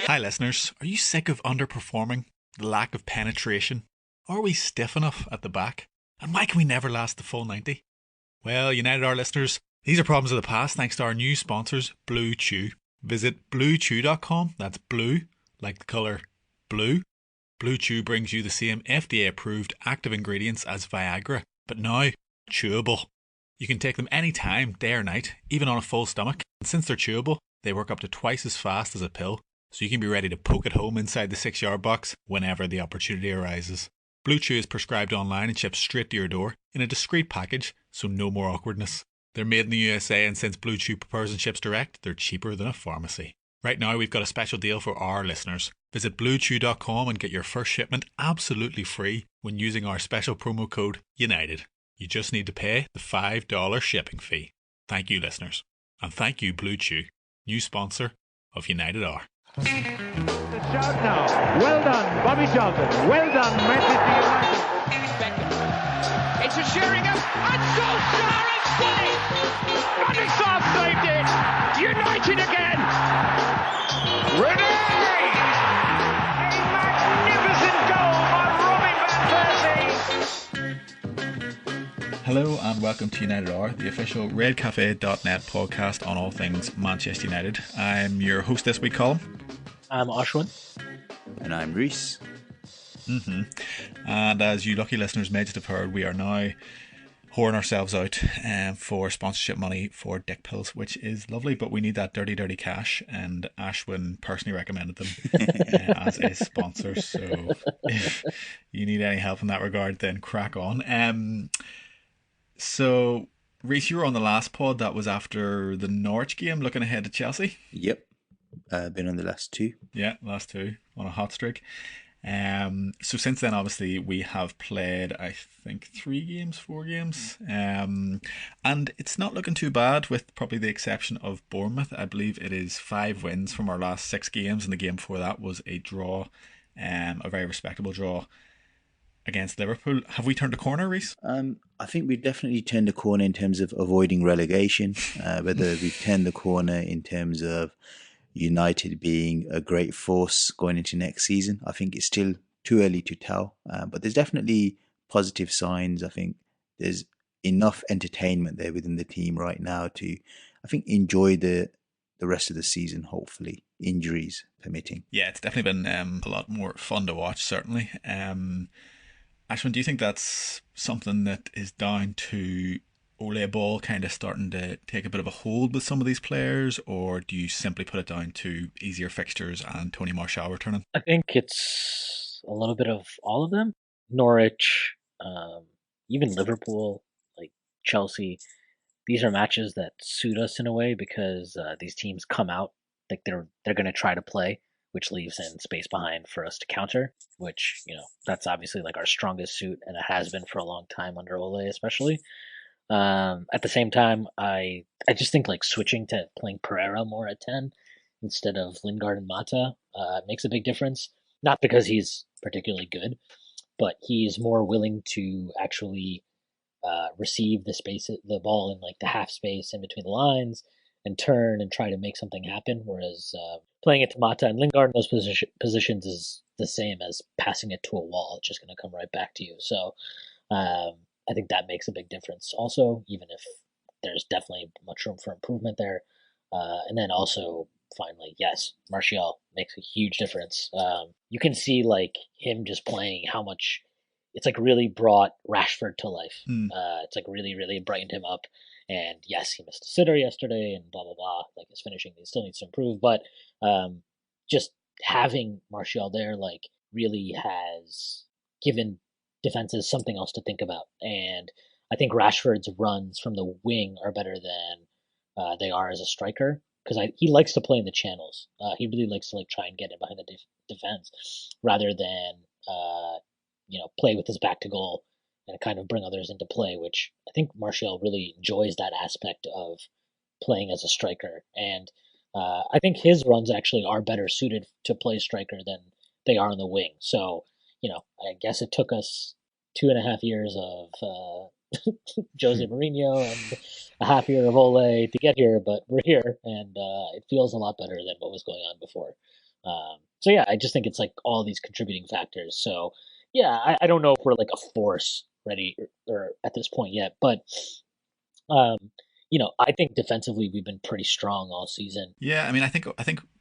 Hi listeners, are you sick of underperforming, the lack of penetration? Are we stiff enough at the back? And why can we never last the full 90? Well, United our listeners, these are problems of the past thanks to our new sponsors, Blue Chew. Visit bluechew.com, that's blue, like the colour blue. Blue Chew brings you the same FDA approved active ingredients as Viagra, but now chewable. You can take them anytime, day or night, even on a full stomach. And since they're chewable, they work up to twice as fast as a pill, so you can be ready to poke it home inside the 6-yard box whenever the opportunity arises. Blue Chew is prescribed online and shipped straight to your door in a discreet package, so no more awkwardness. They're made in the USA, and since Blue Chew prepares and ships direct, they're cheaper than a pharmacy. Right now, we've got a special deal for our listeners. Visit bluechew.com and get your first shipment absolutely free when using our special promo code UNITED. You just need to pay the $5 shipping fee. Thank you, listeners. And thank you, Blue Chew, new sponsor of United R. The shout now. Well done, Bobby Charlton. Well done, Manchester United. Beckham. It's a Sheringham. And Solskjaer has saved. Radisson saved it. United again. Renee! A magnificent goal by Robin van Persie. Hello and welcome to United R, the official redcafe.net podcast on all things Manchester United. I'm your host this week, Colm. I'm Ashwin. And I'm Raees. And as you lucky listeners may just have heard, we are now whoring ourselves out for sponsorship money for dick pills, which is lovely, but we need that dirty cash, and Ashwin personally recommended them as a sponsor, so if you need any help in that regard, then crack on. So Raees, you were on the last pod that was after the Norwich game, looking ahead to Chelsea. Yep. Been on the last two. Yeah, last two on a hot streak. So since then, obviously, we have played, I think, 4 games. And it's not looking too bad, with probably the exception of Bournemouth. I believe it is 5 wins from our last 6 games, and the game before that was a draw, a very respectable draw against Liverpool. Have we turned a corner, Raees? I think we've definitely turned a corner in terms of avoiding relegation. Whether we've turned the corner in terms of United being a great force going into next season, I think it's still too early to tell. But there's definitely positive signs. I think there's enough entertainment there within the team right now to, I think, enjoy the rest of the season, hopefully, injuries permitting. Yeah, it's definitely been a lot more fun to watch, certainly. Ashwin, do you think that's something that is down to Ole Ball kind of starting to take a bit of a hold with some of these players, or do you simply put it down to easier fixtures and Tony Martial returning? I think it's a little bit of all of them. Norwich, even Liverpool, like Chelsea. These are matches that suit us in a way because these teams come out like they're going to try to play, which leaves in space behind for us to counter, which, that's obviously like our strongest suit, and it has been for a long time under Ole especially. At the same time, I just think like switching to playing Pereira more at 10 instead of Lingard and Mata makes a big difference. Not because he's particularly good, but he's more willing to actually receive the ball in like the half space in between the lines and turn and try to make something happen. Whereas playing it to Mata and Lingard in those positions is the same as passing it to a wall. It's just going to come right back to you. So I think that makes a big difference also, even if there's definitely much room for improvement there. And then also, finally, yes, Martial makes a huge difference. You can see like him just playing how much it's like really brought Rashford to life. It's like really, really brightened him up. And yes, he missed a sitter yesterday and blah, blah, blah. Like his finishing, he still needs to improve. But just having Martial there like really has given defenses something else to think about. And I think Rashford's runs from the wing are better than they are as a striker, because he likes to play in the channels. He really likes to like try and get in behind the defense rather than play with his back to goal and kind of bring others into play, which I think Martial really enjoys that aspect of playing as a striker. And I think his runs actually are better suited to play striker than they are on the wing. So, I guess it took us 2.5 years of Jose Mourinho and a half year of Ole to get here, but we're here, and it feels a lot better than what was going on before. So yeah, I just think it's like all these contributing factors. So yeah, I don't know if we're like a force ready or at this point yet, but um, I think defensively we've been pretty strong all season. Yeah, I mean, I think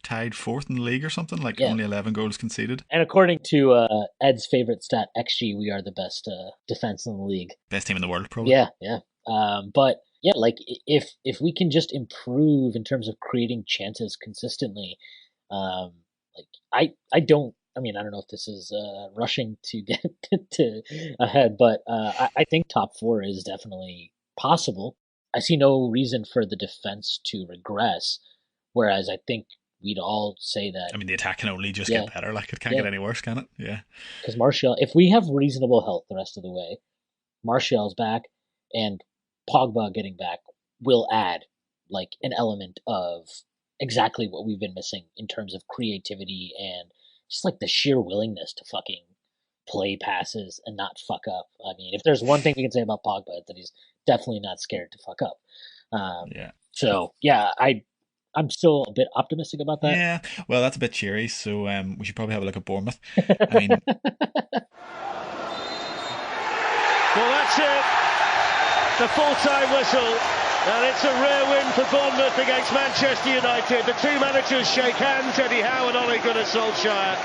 tied fourth in the league or something. Like Yeah, only 11 goals conceded. and according to Ed's favorite stat, XG, we are the best defense in the league. Best team in the world, probably. Yeah, yeah. But yeah, like if we can just improve in terms of creating chances consistently, um, like I don't. I mean, I don't know if this is rushing to get to ahead, but I think top four is definitely possible. I see no reason for the defense to regress, whereas I think we'd all say that. I mean, the attack can only just Yeah, get better. Like it can't yeah, get any worse, can it? Yeah. because Martial, if we have reasonable health the rest of the way, Martial's back and Pogba getting back will add like an element of exactly what we've been missing in terms of creativity and just like the sheer willingness to fucking play passes and not fuck up. I mean, if there's one thing we can say about Pogba, it's that he's definitely not scared to fuck up. Yeah. So yeah, I'm still a bit optimistic about that. Yeah. Well, that's a bit cheery. So we should probably have a look at Bournemouth. I mean, Well, that's it. The full-time whistle. And it's a rare win for Bournemouth against Manchester United. The two managers shake hands, Eddie Howe and Ole Gunnar Solskjaer.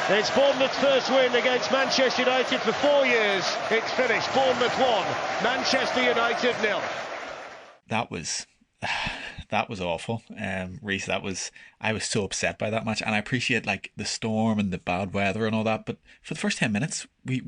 It's Bournemouth's first win against Manchester United for 4 years. It's finished. Bournemouth 1, Manchester United 0. that was that was awful. Reese, I was so upset by that match, and I appreciate like the storm and the bad weather and all that, but for the first 10 minutes, we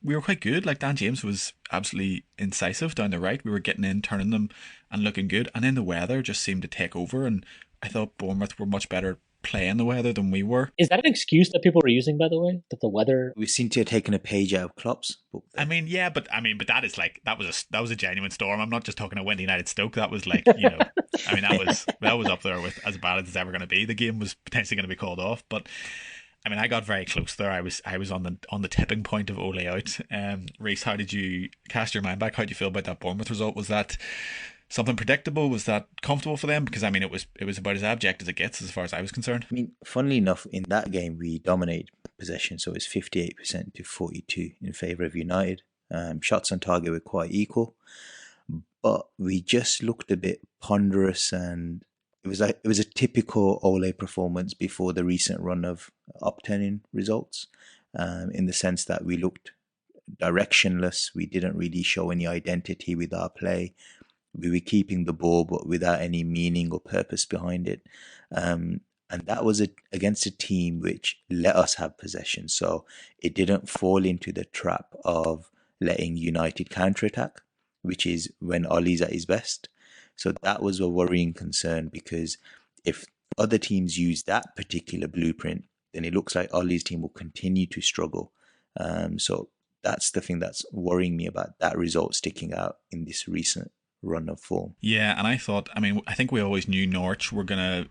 were quite good. Like Dan James was absolutely incisive down the right. We were getting in, turning them, and looking good. And then the weather just seemed to take over, and I thought Bournemouth were much better playing the weather than we were. Is that an excuse that people are using, by the way? That the weather? We seem to have taken a page out of Klopp's book there. I mean, yeah, but that is like that was a genuine storm. I'm not just talking a windy night at Stoke. That was like, I mean, that was up there with as bad as it's ever going to be. The game was potentially going to be called off, but I mean, I got very close there. I was on the tipping point of Ole out. Reese, how did you cast your mind back? How did you feel about that Bournemouth result? Was that something predictable? Was that comfortable for them? Because I mean, it was about as abject as it gets, as far as I was concerned. I mean, funnily enough, in that game we dominated possession, so it's 58% to 42 in favour of United. Shots on target were quite equal, but we just looked a bit ponderous, and it was a typical Ole performance before the recent run of upturning results. In the sense that we looked directionless, we didn't really show any identity with our play. We were keeping the ball, but without any meaning or purpose behind it. And that was against a team which let us have possession. So it didn't fall into the trap of letting United counterattack, which is when Ollie's at his best. So that was a worrying concern, because if other teams use that particular blueprint, then it looks like Ollie's team will continue to struggle. So that's the thing that's worrying me about that result sticking out in this recent run of form. Yeah, and I think we always knew Norwich were going to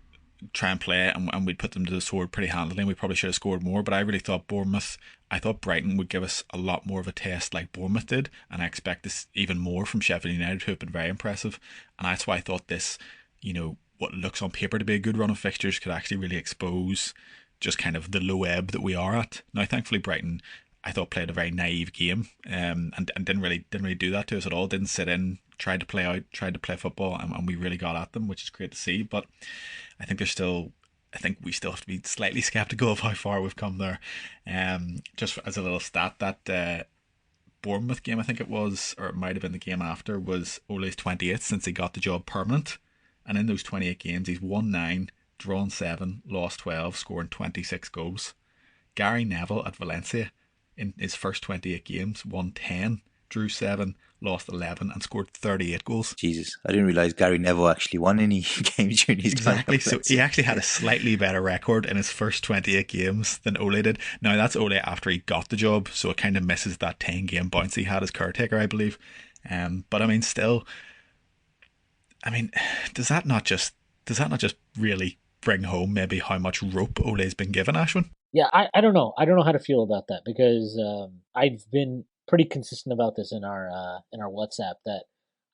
try and play it, and we'd put them to the sword pretty handily, and we probably should have scored more, but I really thought Brighton would give us a lot more of a test like Bournemouth did, and I expect this even more from Sheffield United, who have been very impressive, and that's why I thought this, what looks on paper to be a good run of fixtures could actually really expose just kind of the low ebb that we are at. Now, thankfully, Brighton, I thought, played a very naive game, and didn't really do that to us at all. Didn't sit in, tried to play out, tried to play football, and we really got at them, which is great to see. But I think we still have to be slightly skeptical of how far we've come there. Just as a little stat, that Bournemouth game, I think it was, or it might have been the game after, was Ole's 28th since he got the job permanent. And in those 28 games, he's won 9, drawn 7, lost 12, scoring 26 goals. Gary Neville at Valencia, in his first 28 games, won 10, drew 7, lost 11, and scored 38 goals. Jesus, I didn't realise Gary Neville actually won any games during his time. Exactly, so he actually had a slightly better record in his first 28 games than Ole did. Now, that's Ole after he got the job, so it kind of misses that 10-game bounce he had as caretaker, I believe. But I mean, still, does that not just really bring home maybe how much rope Ole's been given, Ashwin? Yeah, I don't know. I don't know how to feel about that, because I've been pretty consistent about this in our WhatsApp, that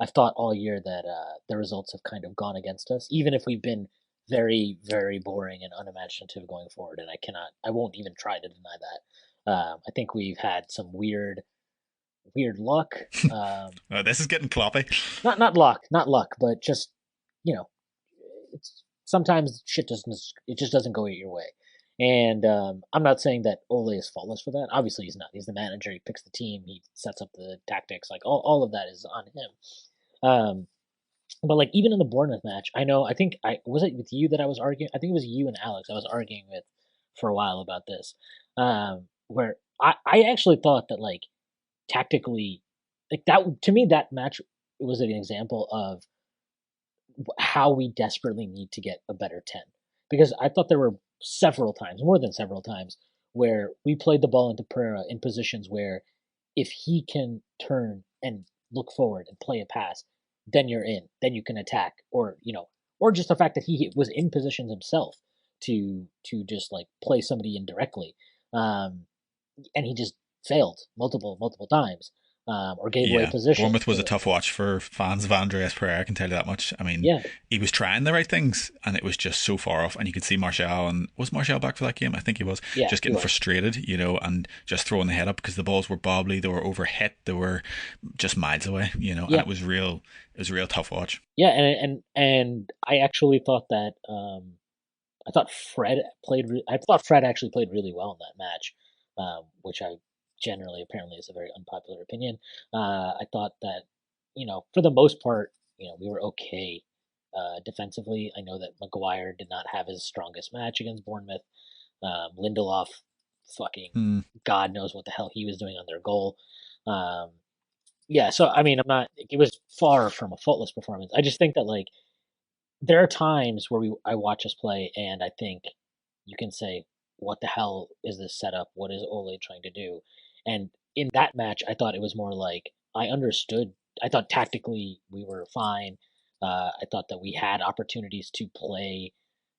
I've thought all year that the results have kind of gone against us, even if we've been very, very boring and unimaginative going forward, and I won't even try to deny that. I think we've had some weird luck. This is getting cloppy. Not luck, but just you know, it's sometimes shit just doesn't go your way. And I'm not saying that Ole is faultless for that. Obviously, he's not. He's the manager. He picks the team. He sets up the tactics. Like all of that is on him. But like even in the Bournemouth match, I know. I think I was it with you that I was arguing. I think it was you and Alex. I was arguing with for a while about this, where I actually thought that like tactically, like that to me that match was an example of how we desperately need to get a better 10. Because I thought there were several times, more than several times, where we played the ball into Pereira in positions where if he can turn and look forward and play a pass, then you're in, then you can attack, or just the fact that he was in positions himself to just like play somebody indirectly, and he just failed multiple times, or gave away Yeah, positions. Bournemouth was a tough watch for fans of Andreas Pereira, I can tell you that much. I mean, Yeah, he was trying the right things and it was just so far off. And you could see Martial, and was Martial back for that game? I think he was. yeah, Just he getting was. frustrated, and just throwing the head up because the balls were bobbly, they were overhit, they were just miles away, and Yeah, it was a real tough watch. yeah, and I actually thought that I thought Fred I thought Fred actually played really well in that match, which I generally apparently is a very unpopular opinion. I thought that for the most part, we were okay defensively. I know that Maguire did not have his strongest match against Bournemouth. Lindelof, fucking Hmm. God knows what the hell he was doing on their goal. Um, yeah, so I mean, I'm not. It was far from a faultless performance. I just think that like there are times where I watch us play and I think you can say, what the hell is this setup? What is Ole trying to do? And in that match, I thought it was more like I understood. I thought tactically we were fine. I thought that we had opportunities to play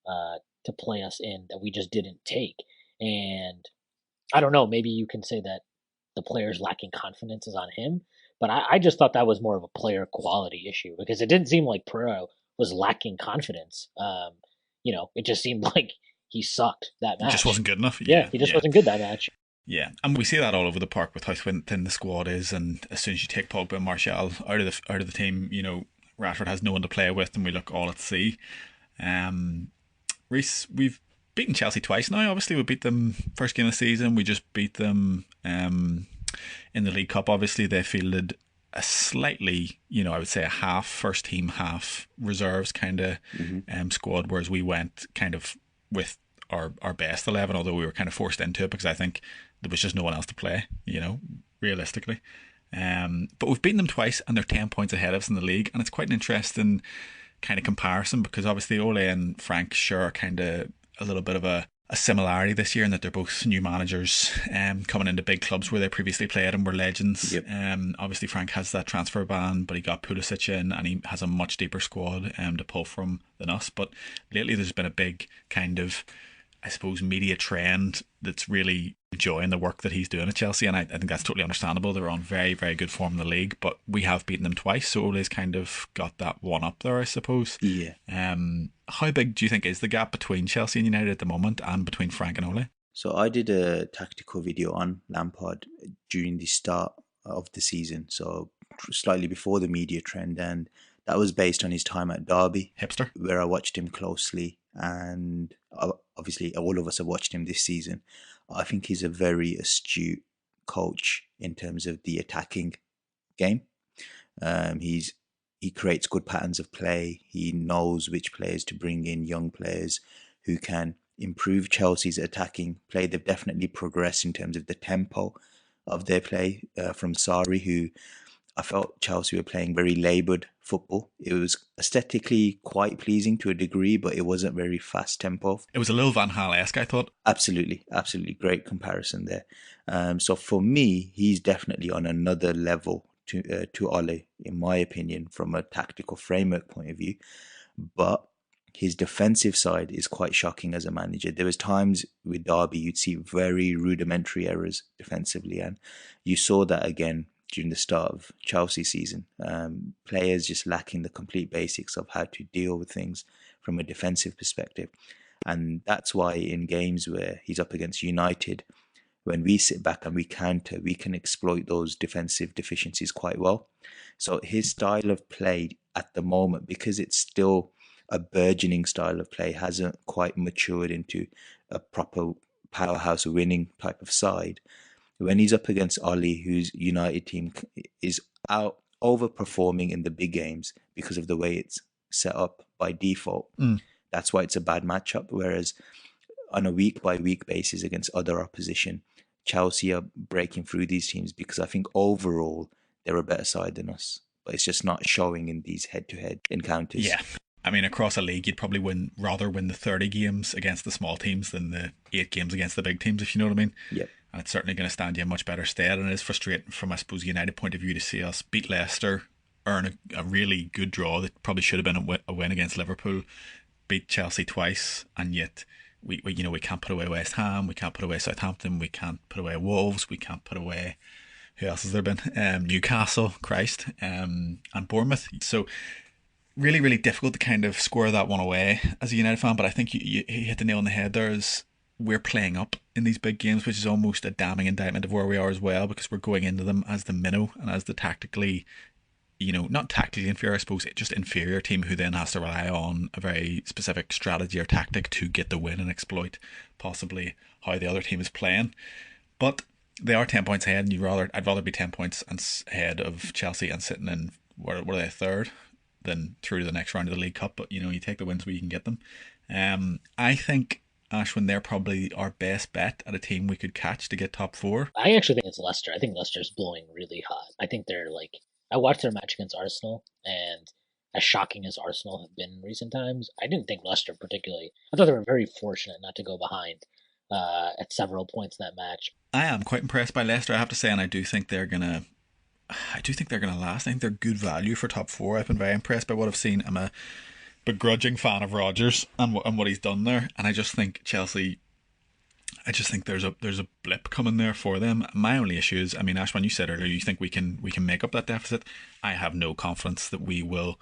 us in that we just didn't take. And I don't know. Maybe you can say that the player's lacking confidence is on him, but I just thought that was more of a player quality issue because it didn't seem like Pereira was lacking confidence. It just seemed like he sucked that It just match. wasn't good enough. Yeah, Yeah, he just yeah. wasn't good that match. Yeah, and we see that all over the park with how thin the squad is, and as soon as you take Pogba and Martial out of the team, Rashford has no one to play with, and we look all at sea. Reese, we've beaten Chelsea twice now. Obviously, we beat them first game of the season. We just beat them in the League Cup. Obviously, they fielded a slightly, I would say a half first team, half reserves kind of squad, whereas we went kind of with our best 11, although we were kind of forced into it because I think there was just no one else to play, realistically. But we've beaten them twice and they're 10 points ahead of us in the league, and it's quite an interesting kind of comparison because obviously Ole and Frank share kind of a little bit of a similarity this year in that they're both new managers coming into big clubs where they previously played and were legends. Yep. Obviously Frank has that transfer ban, but he got Pulisic in and he has a much deeper squad to pull from than us. But lately there's been a big kind of, I suppose, media trend that's really enjoying the work that he's doing at Chelsea, and I think that's totally understandable. They're on very, very good form in the league, but we have beaten them twice, so Ole's kind of got that one up there, I suppose. Yeah. How big do you think is the gap between Chelsea and United at the moment, and between Frank and Ole? So I did a tactical video on Lampard during the start of the season, so slightly before the media trend, and that was based on his time at Derby, Hipster, where I watched him closely, and obviously all of us have watched him this season. I think he's a very astute coach in terms of the attacking game. He creates good patterns of play. He knows which players to bring in, young players who can improve Chelsea's attacking play. They've definitely progressed in terms of the tempo of their play from Sarri, who I felt Chelsea were playing very laboured football. It was aesthetically quite pleasing to a degree, but it wasn't very fast tempo. it was a little Van Gaal-esque, I thought. Absolutely great comparison there. So for me, he's definitely on another level to Ole, in my opinion, from a tactical framework point of view. But his defensive side is quite shocking as a manager. There was times with Derby you'd see very rudimentary errors defensively, and you saw that again during the start of Chelsea season. Players just lacking the complete basics of how to deal with things from a defensive perspective. And that's why in games where he's up against United, when we sit back and we counter, we can exploit those defensive deficiencies quite well. So his style of play at the moment, because it's still a burgeoning style of play, hasn't quite matured into a proper powerhouse winning type of side. When he's up against Oli, whose United team is out overperforming in the big games because of the way it's set up by default, that's why it's a bad matchup. Whereas on a week by week basis against other opposition, Chelsea are breaking through these teams because I think overall they're a better side than us. But it's just not showing in these head to head encounters. Yeah. I mean, across a league, you'd probably rather win the 30 games against the small teams than the 8 games against the big teams, if you know what I mean. Yep. And it's certainly going to stand you in much better stead. And it is frustrating from, I suppose, United point of view to see us beat Leicester, earn a really good draw that probably should have been a win against Liverpool, beat Chelsea twice, and yet we can't put away West Ham, we can't put away Southampton, we can't put away Wolves, we can't put away, who else has there been? Newcastle, Christ, and Bournemouth. So really, really difficult to kind of square that one away as a United fan. But I think you hit the nail on the head there. We're playing up in these big games, which is almost a damning indictment of where we are as well, because we're going into them as the minnow and as the tactically, not tactically inferior, I suppose, just inferior team who then has to rely on a very specific strategy or tactic to get the win and exploit possibly how the other team is playing. But they are 10 points ahead, and I'd rather be 10 points ahead of Chelsea and sitting in, were they third, than through to the next round of the League Cup. But you take the wins where you can get them. I think, Ashwin, they're probably our best bet at a team we could catch to get top 4. I actually think it's Leicester. I think Leicester's blowing really hot. I think they're I watched their match against Arsenal, and as shocking as Arsenal have been in recent times, I didn't think Leicester particularly. I thought they were very fortunate not to go behind at several points in that match. I am quite impressed by Leicester, I have to say, and I do think they're gonna last. I think they're good value for top 4. I've been very impressed by what I've seen. I'm a begrudging fan of Rodgers and what he's done there, and I just think Chelsea. I just think there's a blip coming there for them. My only issue is, I mean, Ash, when you said earlier, you think we can make up that deficit. I have no confidence that we will.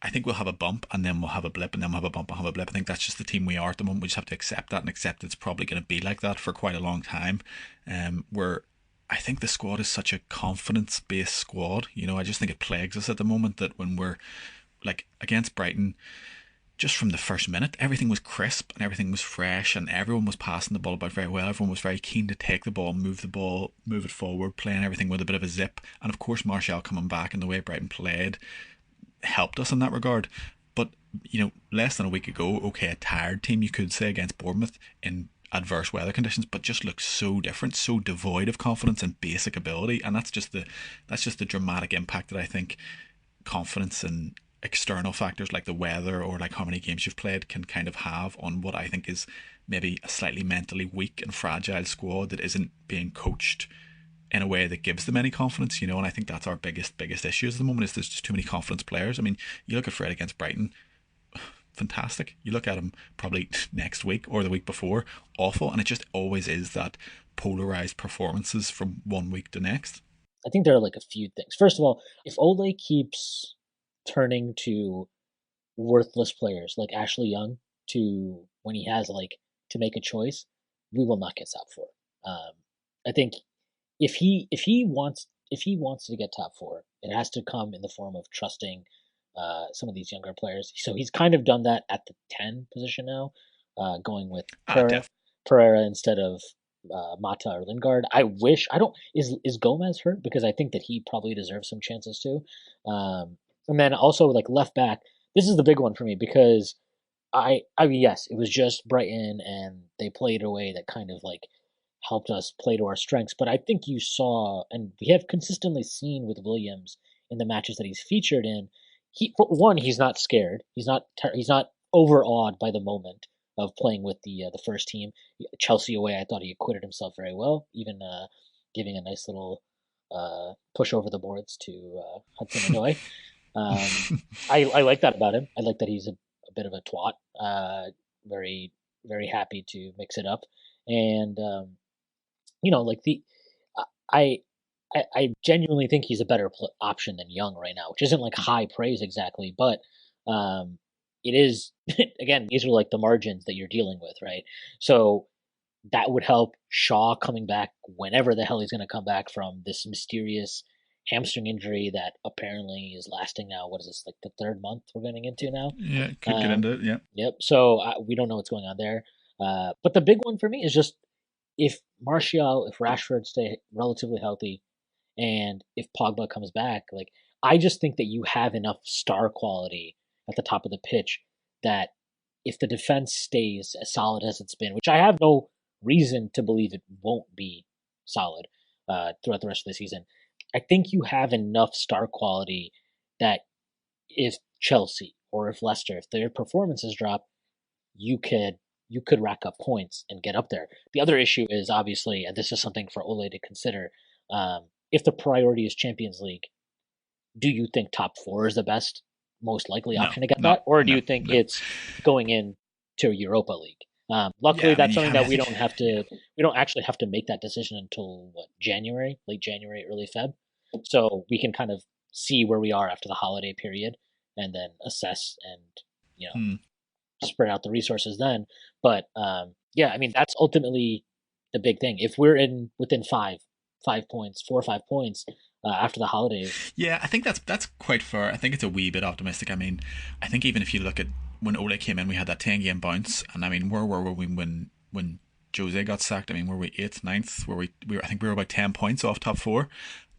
I think we'll have a bump and then we'll have a blip and then we'll have a bump and have a blip. I think that's just the team we are at the moment. We just have to accept that and accept it's probably going to be like that for quite a long time. I think the squad is such a confidence-based squad. I just think it plagues us at the moment that when we're like against Brighton, just from the first minute, everything was crisp and everything was fresh and everyone was passing the ball about very well. Everyone was very keen to take the ball, move it forward, playing everything with a bit of a zip. And of course, Martial coming back and the way Brighton played helped us in that regard. But, less than a week ago, okay, a tired team, you could say, against Bournemouth in adverse weather conditions, but just looks so different, so devoid of confidence and basic ability. And that's just the dramatic impact that I think confidence and external factors like the weather or like how many games you've played can kind of have on what I think is maybe a slightly mentally weak and fragile squad that isn't being coached in a way that gives them any confidence, and I think that's our biggest issues at the moment is there's just too many confidence players. I mean, you look at Fred against Brighton, fantastic. You look at him probably next week or the week before, awful, and it just always is that polarized performances from one week to next. I think there are a few things. First of all, if Ole keeps turning to worthless players like Ashley Young to when he has to make a choice, we will not get top 4. I think if he wants to get top 4, it has to come in the form of trusting some of these younger players. So he's kind of done that at the 10 position now, going with Pereira instead of Mata or Lingard. Is Gomez hurt? Because I think that he probably deserves some chances too. And then also left back, this is the big one for me because I mean, yes, it was just Brighton and they played a way that kind of helped us play to our strengths. But I think you saw, and we have consistently seen with Williams in the matches that he's featured in, he's not scared. He's not overawed by the moment of playing with the first team. Chelsea away, I thought he acquitted himself very well, even giving a nice little push over the boards to Hudson-Odoi. I like that about him. I like that he's a bit of a twat. Very, very happy to mix it up. And, I genuinely think he's a better option than Young right now, which isn't high praise exactly, but it is, again, these are like the margins that you're dealing with, right? So that would help Shaw coming back whenever the hell he's going to come back from this mysterious hamstring injury that apparently is lasting now. What is this, like the third month we're getting into now? Yeah, could get into it, yeah. Yep. So we don't know what's going on there. But the big one for me is just if Martial, if Rashford stay relatively healthy, and if Pogba comes back, like I just think that you have enough star quality at the top of the pitch that if the defense stays as solid as it's been, which I have no reason to believe it won't be solid throughout the rest of the season, I think you have enough star quality that if Chelsea or if Leicester, if their performances drop, you could rack up points and get up there. The other issue is obviously, and this is something for Ole to consider, if the priority is Champions League, do you think top four is the best, most likely option to get that, or do you think it's going in to Europa League? Luckily, that's something that we don't have to. We don't actually have to make that decision until January, late January, early Feb. So we can kind of see where we are after the holiday period, and then assess and spread out the resources then. But yeah, I mean that's ultimately the big thing. If we're within 5 points, 4 or 5 points after the holidays. Yeah, I think that's quite fair. I think it's a wee bit optimistic. I mean, I think even if you look at when Ole came in, we had that 10-game bounce, and I mean, where were we when Jose got sacked? I mean, were we 8th, 9th? I think we were about 10 points off top 4,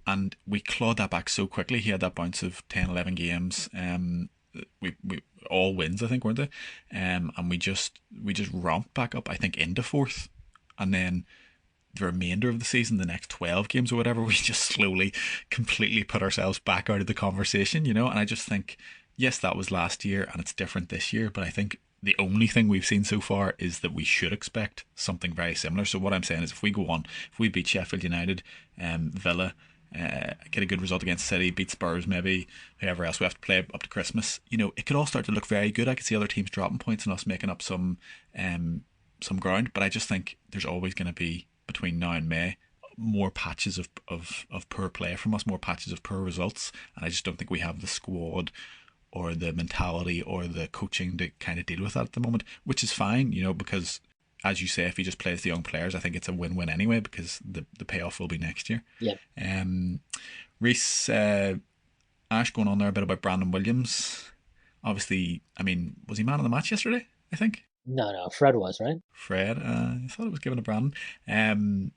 and we clawed that back so quickly. He had that bounce of 10, 11 games. We all wins, I think, weren't they? And we just romped back up, I think, into 4th, and then the remainder of the season, the next 12 games or whatever, we just slowly, completely put ourselves back out of the conversation, And I just think, yes, that was last year and it's different this year, but I think the only thing we've seen so far is that we should expect something very similar. So what I'm saying is if we go on, if we beat Sheffield United, Villa, get a good result against City, beat Spurs, maybe whoever else we have to play up to Christmas, it could all start to look very good. I could see other teams dropping points and us making up some ground, but I just think there's always going to be, between now and May, more patches of poor play from us, more patches of poor results, and I just don't think we have the squad or the mentality or the coaching to kind of deal with that at the moment, which is fine, because as you say, if he just plays the young players, I think it's a win-win anyway, because the payoff will be next year. Yeah. Raees, Ash going on there a bit about Brandon Williams. Obviously, I mean, was he man of the match yesterday, I think? No, Fred was, right? Fred, I thought it was given to Brandon.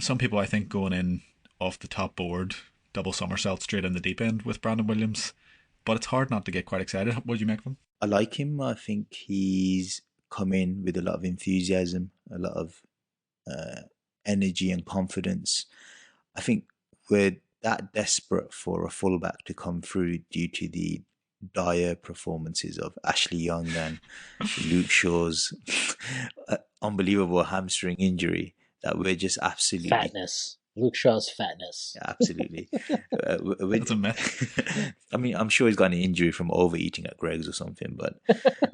Some people, I think, going in off the top board, double somersault straight in the deep end with Brandon Williams, but it's hard not to get quite excited. What do you make of him? I like him. I think he's come in with a lot of enthusiasm, a lot of energy and confidence. I think we're that desperate for a fullback to come through due to the dire performances of Ashley Young and Luke Shaw's unbelievable hamstring injury that we're just absolutely... Fatness. Luke Shaw's fatness. Yeah, absolutely. That's a myth. I mean, I'm sure he's got an injury from overeating at Greg's or something, but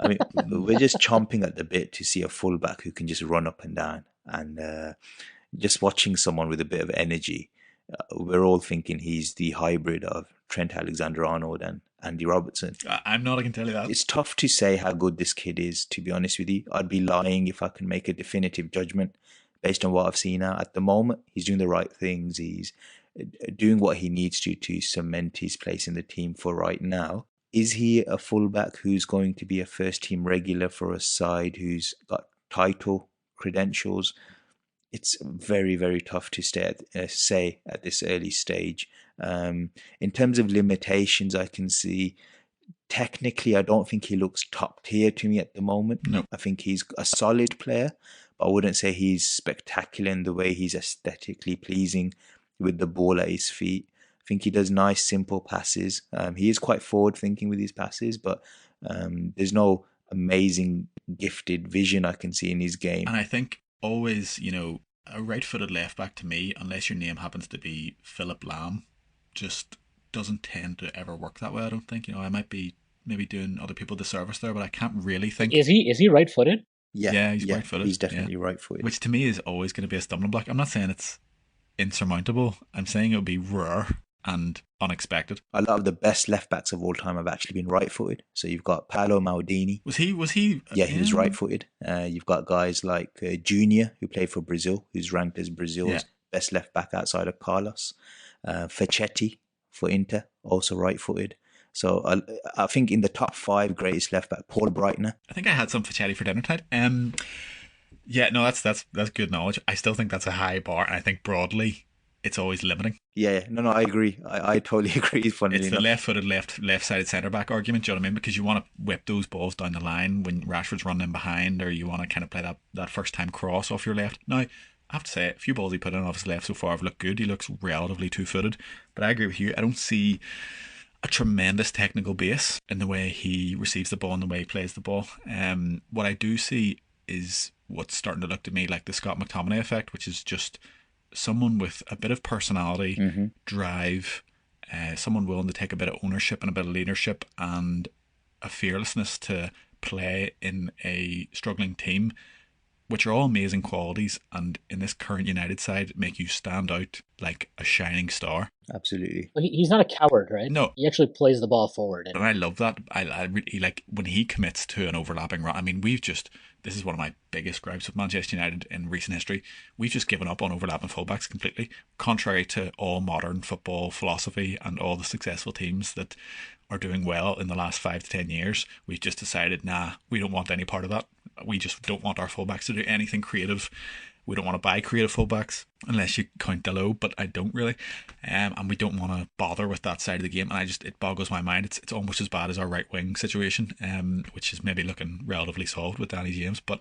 I mean, we're just chomping at the bit to see a fullback who can just run up and down, and just watching someone with a bit of energy. We're all thinking he's the hybrid of Trent Alexander-Arnold and Andy Robertson. I'm not, I can tell you that. It's tough to say how good this kid is, to be honest with you. I'd be lying if I can make a definitive judgment based on what I've seen now. At the moment, he's doing the right things. He's doing what he needs to cement his place in the team for right now. Is he a fullback who's going to be a first-team regular for a side who's got title credentials? It's very, very tough to say at this early stage. In terms of limitations, I can see technically, I don't think he looks top tier to me at the moment. No. I think he's a solid player, but I wouldn't say he's spectacular in the way he's aesthetically pleasing with the ball at his feet. I think he does nice, simple passes. He is quite forward-thinking with his passes, but there's no amazing, gifted vision I can see in his game. And I think always, a right-footed left-back to me, unless your name happens to be Philip Lamb, just doesn't tend to ever work that way, I don't think. I might be maybe doing other people disservice there, but I can't really think... Is he right-footed? Yeah, he's right-footed. He's definitely right-footed. Which to me is always going to be a stumbling block. I'm not saying it's insurmountable. I'm saying it would be rare. and unexpected. A lot of the best left backs of all time have actually been right-footed. So you've got Paolo Maldini. Was he? Yeah, he was right-footed. You've got guys like Junior, who played for Brazil, who's ranked as Brazil's best left back outside of Carlos. Facchetti for Inter, also right-footed. So I think in the top 5 greatest left back, Paul Breitner. I think I had some Facchetti for dinner tonight. Yeah, no, that's good knowledge. I still think that's a high bar, and I think broadly it's always limiting. Yeah, no, I agree. I totally agree. It's the left-footed, left-sided centre-back argument, do you know what I mean? Because you want to whip those balls down the line when Rashford's running in behind, or you want to kind of play that first-time cross off your left. Now, I have to say, a few balls he put in off his left so far have looked good. He looks relatively two-footed. But I agree with you. I don't see a tremendous technical base in the way he receives the ball and the way he plays the ball. What I do see is what's starting to look to me like the Scott McTominay effect, which is just someone with a bit of personality, drive, someone willing to take a bit of ownership and a bit of leadership and a fearlessness to play in a struggling team, which are all amazing qualities, and in this current United side make you stand out like a shining star. Absolutely. He's not a coward, right? No. He actually plays the ball forward. And I love that. I really like when he commits to an overlapping run. I mean, this is one of my biggest gripes with Manchester United in recent history. We've just given up on overlapping fullbacks completely, contrary to all modern football philosophy and all the successful teams that are doing well in the last 5 to 10 years. We've just decided, we don't want any part of that. We just don't want our fullbacks to do anything creative. We don't want to buy creative fullbacks unless you count Delo, but I don't really. And we don't want to bother with that side of the game. And it boggles my mind. It's almost as bad as our right wing situation, which is maybe looking relatively solved with Danny James. But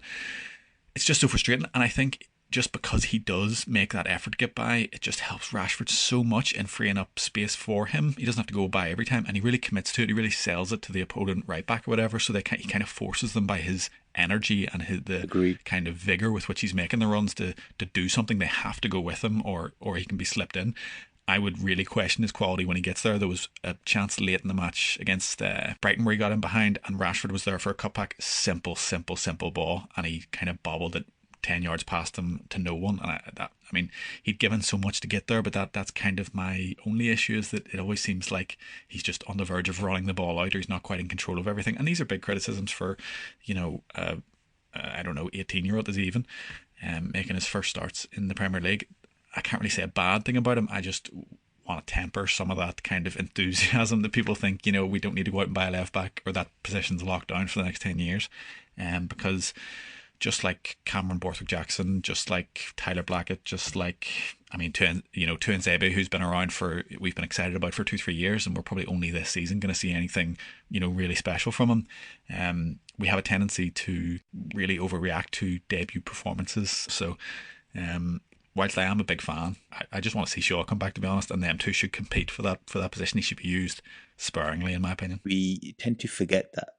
it's just so frustrating. And I think just because he does make that effort to get by, it just helps Rashford so much in freeing up space for him. He doesn't have to go by every time, and he really commits to it. He really sells it to the opponent right back or whatever, so he kind of forces them by his energy and the kind of vigour with which he's making the runs to do something. They have to go with him, or he can be slipped in. I would really question his quality when he gets there. There was a chance late in the match against Brighton where he got in behind, and Rashford was there for a cutback. Simple ball, and he kind of bobbled it 10 yards past him to no one. And I mean, he'd given so much to get there, but that's kind of my only issue, is that it always seems like he's just on the verge of running the ball out, or he's not quite in control of everything. And these are big criticisms for, I don't know, 18-year-old is he even, making his first starts in the Premier League. I can't really say a bad thing about him. I just want to temper some of that kind of enthusiasm that people think, we don't need to go out and buy a left back, or that position's locked down for the next 10 years. Because just like Cameron Borthwick-Jackson, just like Tyler Blackett, just like, Tuanzebe, who's been around we've been excited about for 2-3 years, and we're probably only this season going to see anything, really special from him. We have a tendency to really overreact to debut performances. So, whilst I am a big fan, I just want to see Shaw come back, to be honest, and them two should compete for that position. He should be used sparingly, in my opinion. We tend to forget that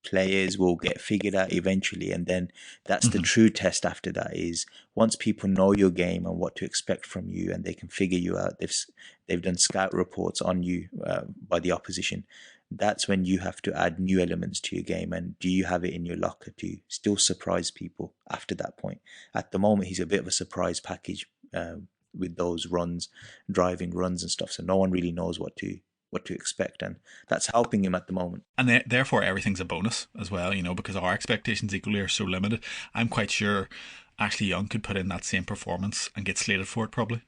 players will get figured out eventually, and then that's the true test after that, is once people know your game and what to expect from you, and they can figure you out, they've done scout reports on you by the opposition, that's when you have to add new elements to your game. And do you have it in your locker to still surprise people after that point? At the moment, he's a bit of a surprise package with those driving runs and stuff, so no one really knows what to expect, and that's helping him at the moment. And therefore everything's a bonus as well, because our expectations equally are so limited. I'm quite sure Ashley Young could put in that same performance and get slated for it probably.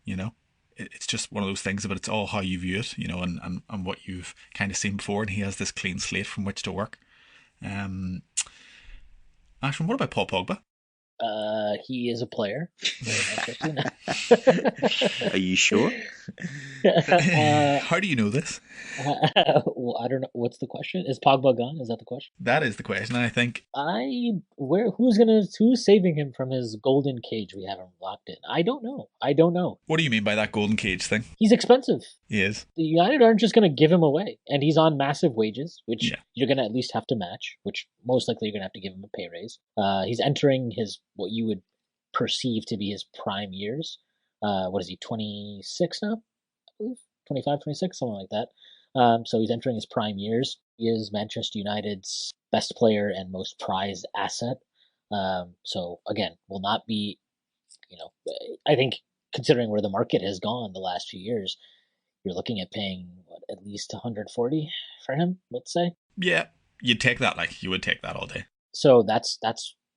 It's just one of those things, but it's all how you view it, and what you've kind of seen before, and he has this clean slate from which to work. Ashwin, what about Paul Pogba? He is a player. Are you sure? How do you know this? Well, I don't know. What's the question? Is Pogba gone? Is that the question? That is the question, I think. Who's saving him from his golden cage we haven't locked in? I don't know. What do you mean by that golden cage thing? He's expensive. He is. The United aren't just going to give him away, and he's on massive wages, which you're going to at least have to match, which most likely you're going to have to give him a pay raise. He's entering what you would perceive to be his prime years. What is he, 26 now? I believe 25, 26, something like that. So he's entering his prime years. He is Manchester United's best player and most prized asset. So again, will not be, I think considering where the market has gone the last few years, you're looking at paying at least 140 for him, let's say. Yeah, you'd take that. Like, you would take that all day. So that's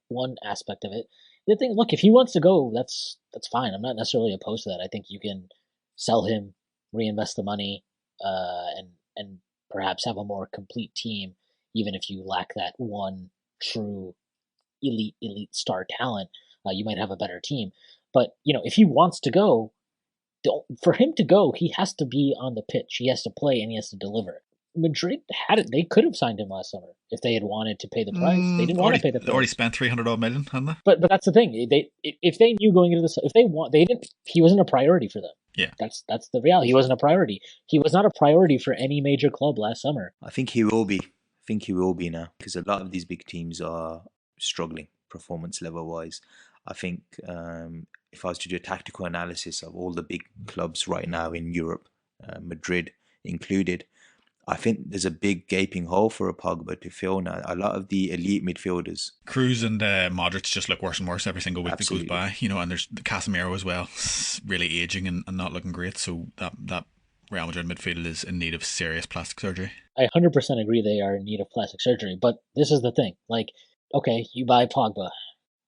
one aspect of it. The thing, look, if he wants to go, that's fine. I'm not necessarily opposed to that. I think you can sell him, reinvest the money, and perhaps have a more complete team, even if you lack that one true elite star talent. You might have a better team. But if he wants to go, for him to go, he has to be on the pitch. He has to play and he has to deliver. Madrid had it. They could have signed him last summer if they had wanted to pay the price. They didn't want to pay the price. They already spent 300 odd million, hadn't they? But that's the thing. If they knew going into this, they didn't. He wasn't a priority for them. Yeah, that's the reality. He wasn't a priority. He was not a priority for any major club last summer. I think he will be. I think he will be now, because a lot of these big teams are struggling performance level wise. I think if I was to do a tactical analysis of all the big clubs right now in Europe, Madrid included, I think there's a big gaping hole for a Pogba to fill now. A lot of the elite midfielders, Cruz and Modric, just look worse and worse every single week Absolutely. that goes by. And there's Casemiro as well, really aging and not looking great. So that Real Madrid midfield is in need of serious plastic surgery. I 100% agree they are in need of plastic surgery. But this is the thing. Like, okay, you buy Pogba.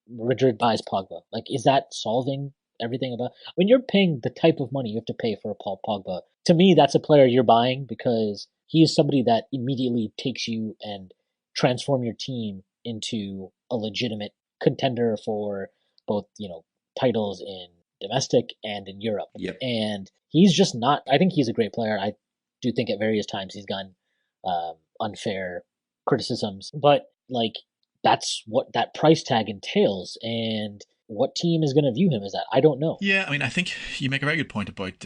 Madrid buys Pogba. Like, is that solving everything about when you're paying the type of money you have to pay for a Paul Pogba? To me, that's a player you're buying because he is somebody that immediately takes you and transform your team into a legitimate contender for both, titles in domestic and in Europe. Yep. And he's just not. I think he's a great player. I do think at various times he's gotten unfair criticisms, but like that's what that price tag entails, and what team is going to view him as that? I don't know. Yeah, I mean, I think you make a very good point about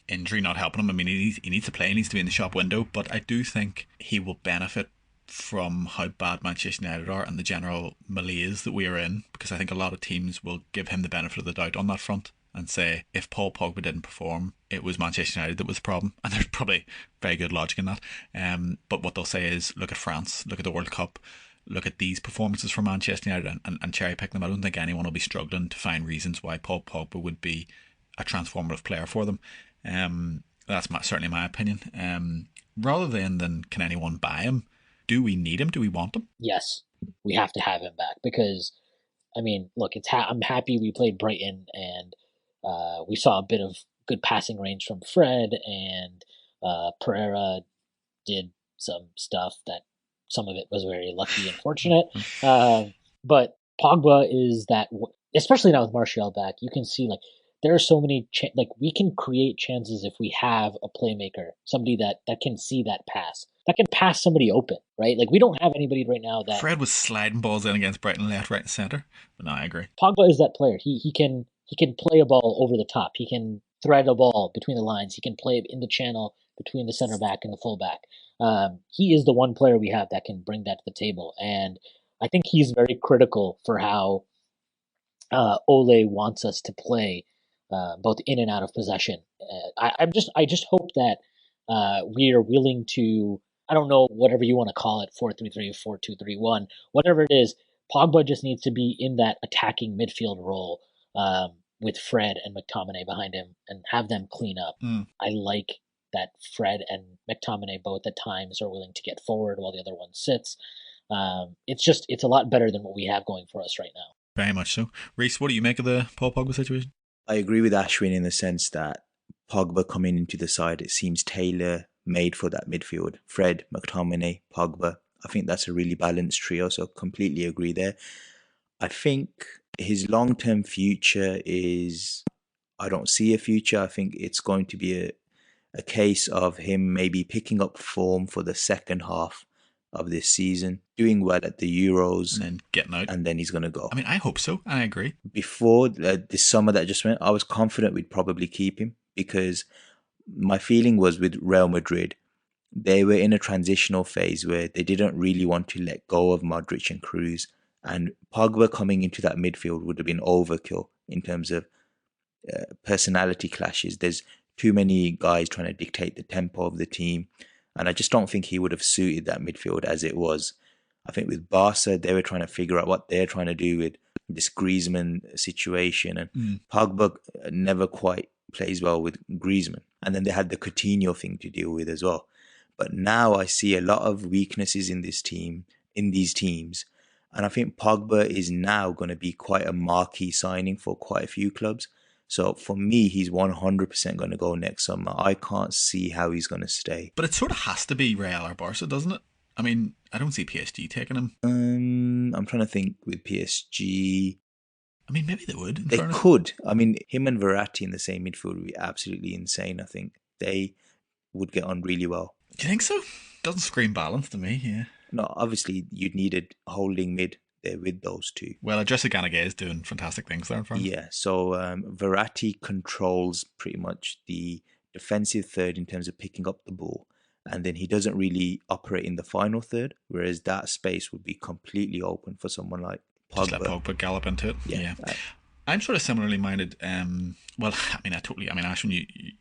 injury not helping him. I mean, he needs to play, he needs to be in the shop window, but I do think he will benefit from how bad Manchester United are and the general malaise that we are in, because I think a lot of teams will give him the benefit of the doubt on that front and say if Paul Pogba didn't perform, it was Manchester United that was the problem. And there's probably very good logic in that. But what they'll say is, look at France, look at the World Cup, look at these performances from Manchester United and cherry pick them. I don't think anyone will be struggling to find reasons why Paul Pogba would be a transformative player for them. That's certainly my opinion. Rather than can anyone buy him, do we need him? Do we want him? Yes, we have to have him back because, I mean, look, I'm happy we played Brighton and we saw a bit of good passing range from Fred, and Pereira did some stuff that some of it was very lucky and fortunate. But Pogba is that, especially now with Martial back, you can see like there are so many, we can create chances if we have a playmaker, somebody that can see that pass, that can pass somebody open, right? Like we don't have anybody right now that... Fred was sliding balls in against Brighton left, right and centre. But no, I agree. Pogba is that player. He can play a ball over the top. He can thread a ball between the lines. He can play in the channel between the center back and the full back. He is the one player we have that can bring that to the table. And I think he's very critical for how Ole wants us to play, both in and out of possession. I just hope that we are willing to, I don't know, whatever you want to call it, 4-3-3, 4-2-3-1, whatever it is, Pogba just needs to be in that attacking midfield role with Fred and McTominay behind him and have them clean up. I like that Fred and McTominay both at times are willing to get forward while the other one sits. It's a lot better than what we have going for us right now. Very much so. Reese, what do you make of the Paul Pogba situation? I agree with Ashwin in the sense that Pogba coming into the side, it seems tailor-made for that midfield. Fred, McTominay, Pogba. I think that's a really balanced trio, so completely agree there. I think his long-term future is... I don't see a future. I think it's going to be a case of him maybe picking up form for the second half of this season, doing well at the Euros, and then getting out, and then he's going to go. I mean, I hope so. I agree. Before this summer that just went, I was confident we'd probably keep him because my feeling was with Real Madrid, they were in a transitional phase where they didn't really want to let go of Modric and Cruz, and Pogba coming into that midfield would have been overkill in terms of personality clashes. There's too many guys trying to dictate the tempo of the team, and I just don't think he would have suited that midfield as it was. I think with Barca, they were trying to figure out what they're trying to do with this Griezmann situation, and Pogba never quite plays well with Griezmann. And then they had the Coutinho thing to deal with as well. But now I see a lot of weaknesses in this team, in these teams. And I think Pogba is now going to be quite a marquee signing for quite a few clubs. So for me, he's 100% going to go next summer. I can't see how he's going to stay. But it sort of has to be Real or Barca, doesn't it? I mean, I don't see PSG taking him. I'm trying to think with PSG. I mean, maybe they would. They could. I mean, him and Verratti in the same midfield would be absolutely insane. I think they would get on really well. Do you think so? Doesn't scream balance to me, yeah. No, obviously you'd need a holding mid there with those two. Well, Idrissa Ganagay is doing fantastic things there in front. Yeah, so Verratti controls pretty much the defensive third in terms of picking up the ball. And then he doesn't really operate in the final third, whereas that space would be completely open for someone like Pogba. Just let Pogba gallop into it. Yeah. I'm sort of similarly minded. Well, I mean, Ashwin, you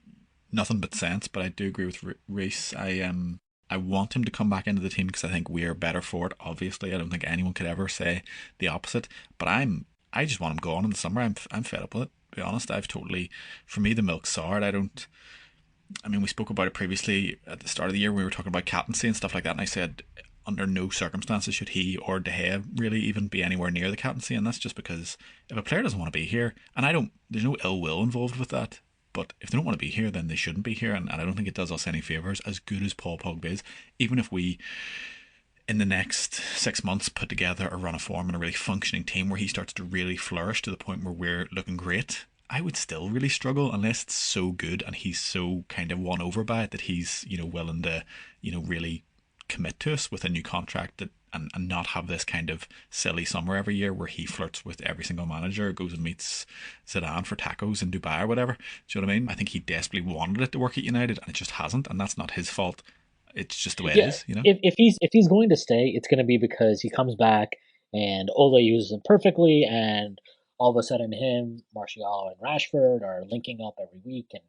nothing but sense, but I do agree with Raees. I want him to come back into the team because I think we're better for it. Obviously, I don't think anyone could ever say the opposite. But I just want him gone in the summer. I'm fed up with it. To be honest, for me, the milk's sour. I mean, we spoke about it previously at the start of the year. We were talking about captaincy and stuff like that, and I said under no circumstances should he or De Gea really even be anywhere near the captaincy, and that's just because if a player doesn't want to be here, and there's no ill will involved with that, but if they don't want to be here, then they shouldn't be here, and I don't think it does us any favours, as good as Paul Pogba is, even if we in the next 6 months put together a run of form and a really functioning team where he starts to really flourish to the point where we're looking great, I would still really struggle unless it's so good and he's so kind of won over by it that he's, willing to, really commit to us with a new contract and not have this kind of silly summer every year where he flirts with every single manager, goes and meets Zidane for tacos in Dubai or whatever. Do you know what I mean? I think he desperately wanted it to work at United and it just hasn't, and that's not his fault. It's just the way it is, If he's going to stay, it's going to be because he comes back and Ole uses him perfectly, and all of a sudden him, Martial, and Rashford are linking up every week and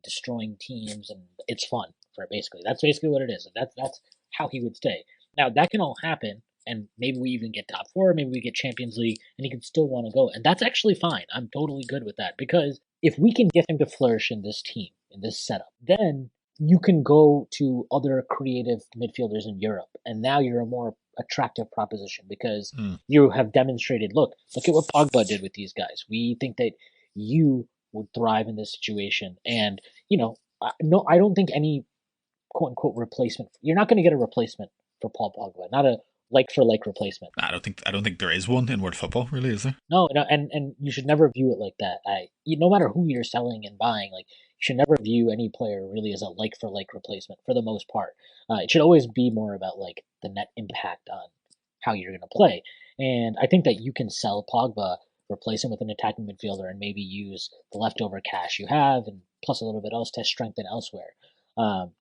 destroying teams, and it's fun for basically. That's basically what it is. And that's how he would stay. Now that can all happen, and maybe we even get top four, maybe we get Champions League, and he could still want to go, and that's actually fine. I'm totally good with that because if we can get him to flourish in this team, in this setup, then you can go to other creative midfielders in Europe, and now you're a more attractive proposition because you have demonstrated, look at what Pogba did with these guys. We think that you would thrive in this situation, and no, I don't think any quote unquote replacement. You're not going to get a replacement for Paul Pogba, not a like for like replacement. I don't think there is one in world football, really, is there? No, and you should never view it like that. No matter who you're selling and buying, like you should never view any player really as a like for like replacement for the most part. It should always be more about like the net impact on how you're going to play. And I think that you can sell Pogba, replace him with an attacking midfielder, and maybe use the leftover cash you have and plus a little bit else to strengthen elsewhere.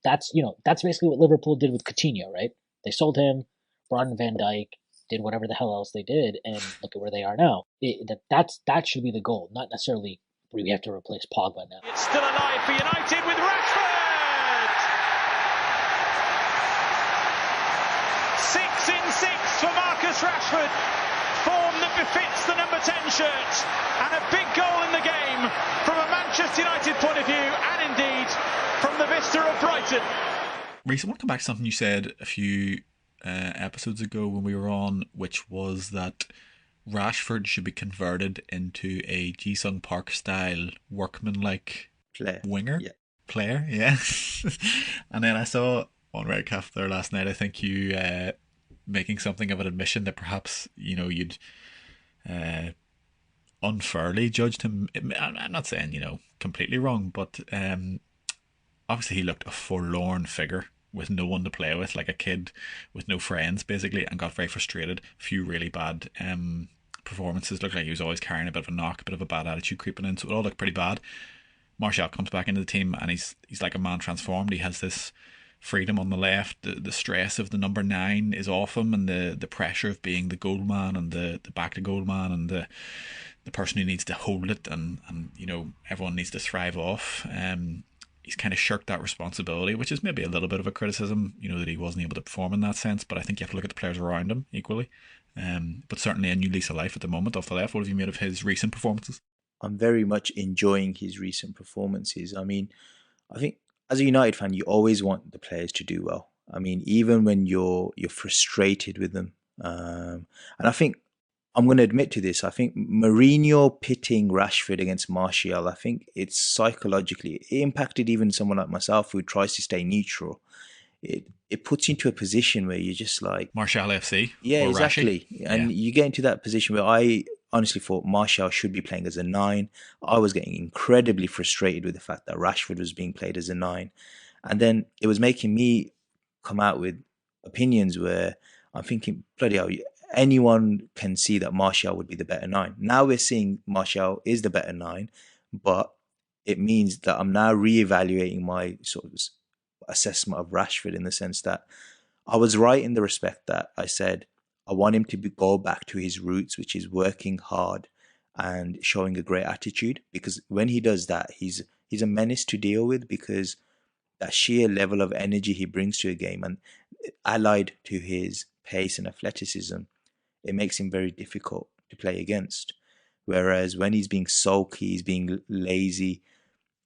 That's basically what Liverpool did with Coutinho, right? They sold him, brought in Van Dijk, did whatever the hell else they did, and look at where they are now. That should be the goal, not necessarily we have to replace Pogba now. It's still alive for United with Rashford! 6 in 6 for Marcus Rashford. Form that befits the number 10 shirt. And a big goal in the game from a Manchester United point of view, and indeed from the vista of Brighton. Reece, I want to come back to something you said a few episodes ago when we were on, which was that Rashford should be converted into a Ji-sung Park style workman-like winger player. Yeah. And then I saw on Redcalf there last night, I think you making something of an admission that perhaps you'd unfairly judged him. I'm not saying completely wrong, but obviously he looked a forlorn figure with no one to play with, like a kid with no friends basically, and got very frustrated. A few really bad performances. Looked like he was always carrying a bit of a knock, a bit of a bad attitude creeping in, so it all looked pretty bad. Martial comes back into the team and he's like a man transformed. He has this freedom on the left. The stress of the number 9 is off him, and the pressure of being the goal man and the back to goal man and the person who needs to hold it and everyone needs to thrive off. He's kind of shirked that responsibility, which is maybe a little bit of a criticism, that he wasn't able to perform in that sense, but I think you have to look at the players around him equally. But certainly a new lease of life at the moment off the left. What have you made of his recent performances? I'm very much enjoying his recent performances. I mean, I think as a United fan, you always want the players to do well. I mean, even when you're frustrated with them, and I think I'm going to admit to this. I think Mourinho pitting Rashford against Martial, I think it's psychologically it impacted even someone like myself who tries to stay neutral. It puts you into a position where you're just like, Martial FC yeah, or Rashi. exactly. And you get into that position where I honestly thought Martial should be playing as a nine. I was getting incredibly frustrated with the fact that Rashford was being played as a nine. And then it was making me come out with opinions where I'm thinking, bloody hell, anyone can see that Martial would be the better nine. Now we're seeing Martial is the better nine, but it means that I'm now reevaluating my sort of assessment of Rashford in the sense that I was right in the respect that I said I want him to go back to his roots, which is working hard and showing a great attitude. Because when he does that, he's a menace to deal with because that sheer level of energy he brings to a game and allied to his pace and athleticism, it makes him very difficult to play against. Whereas when he's being sulky, he's being lazy,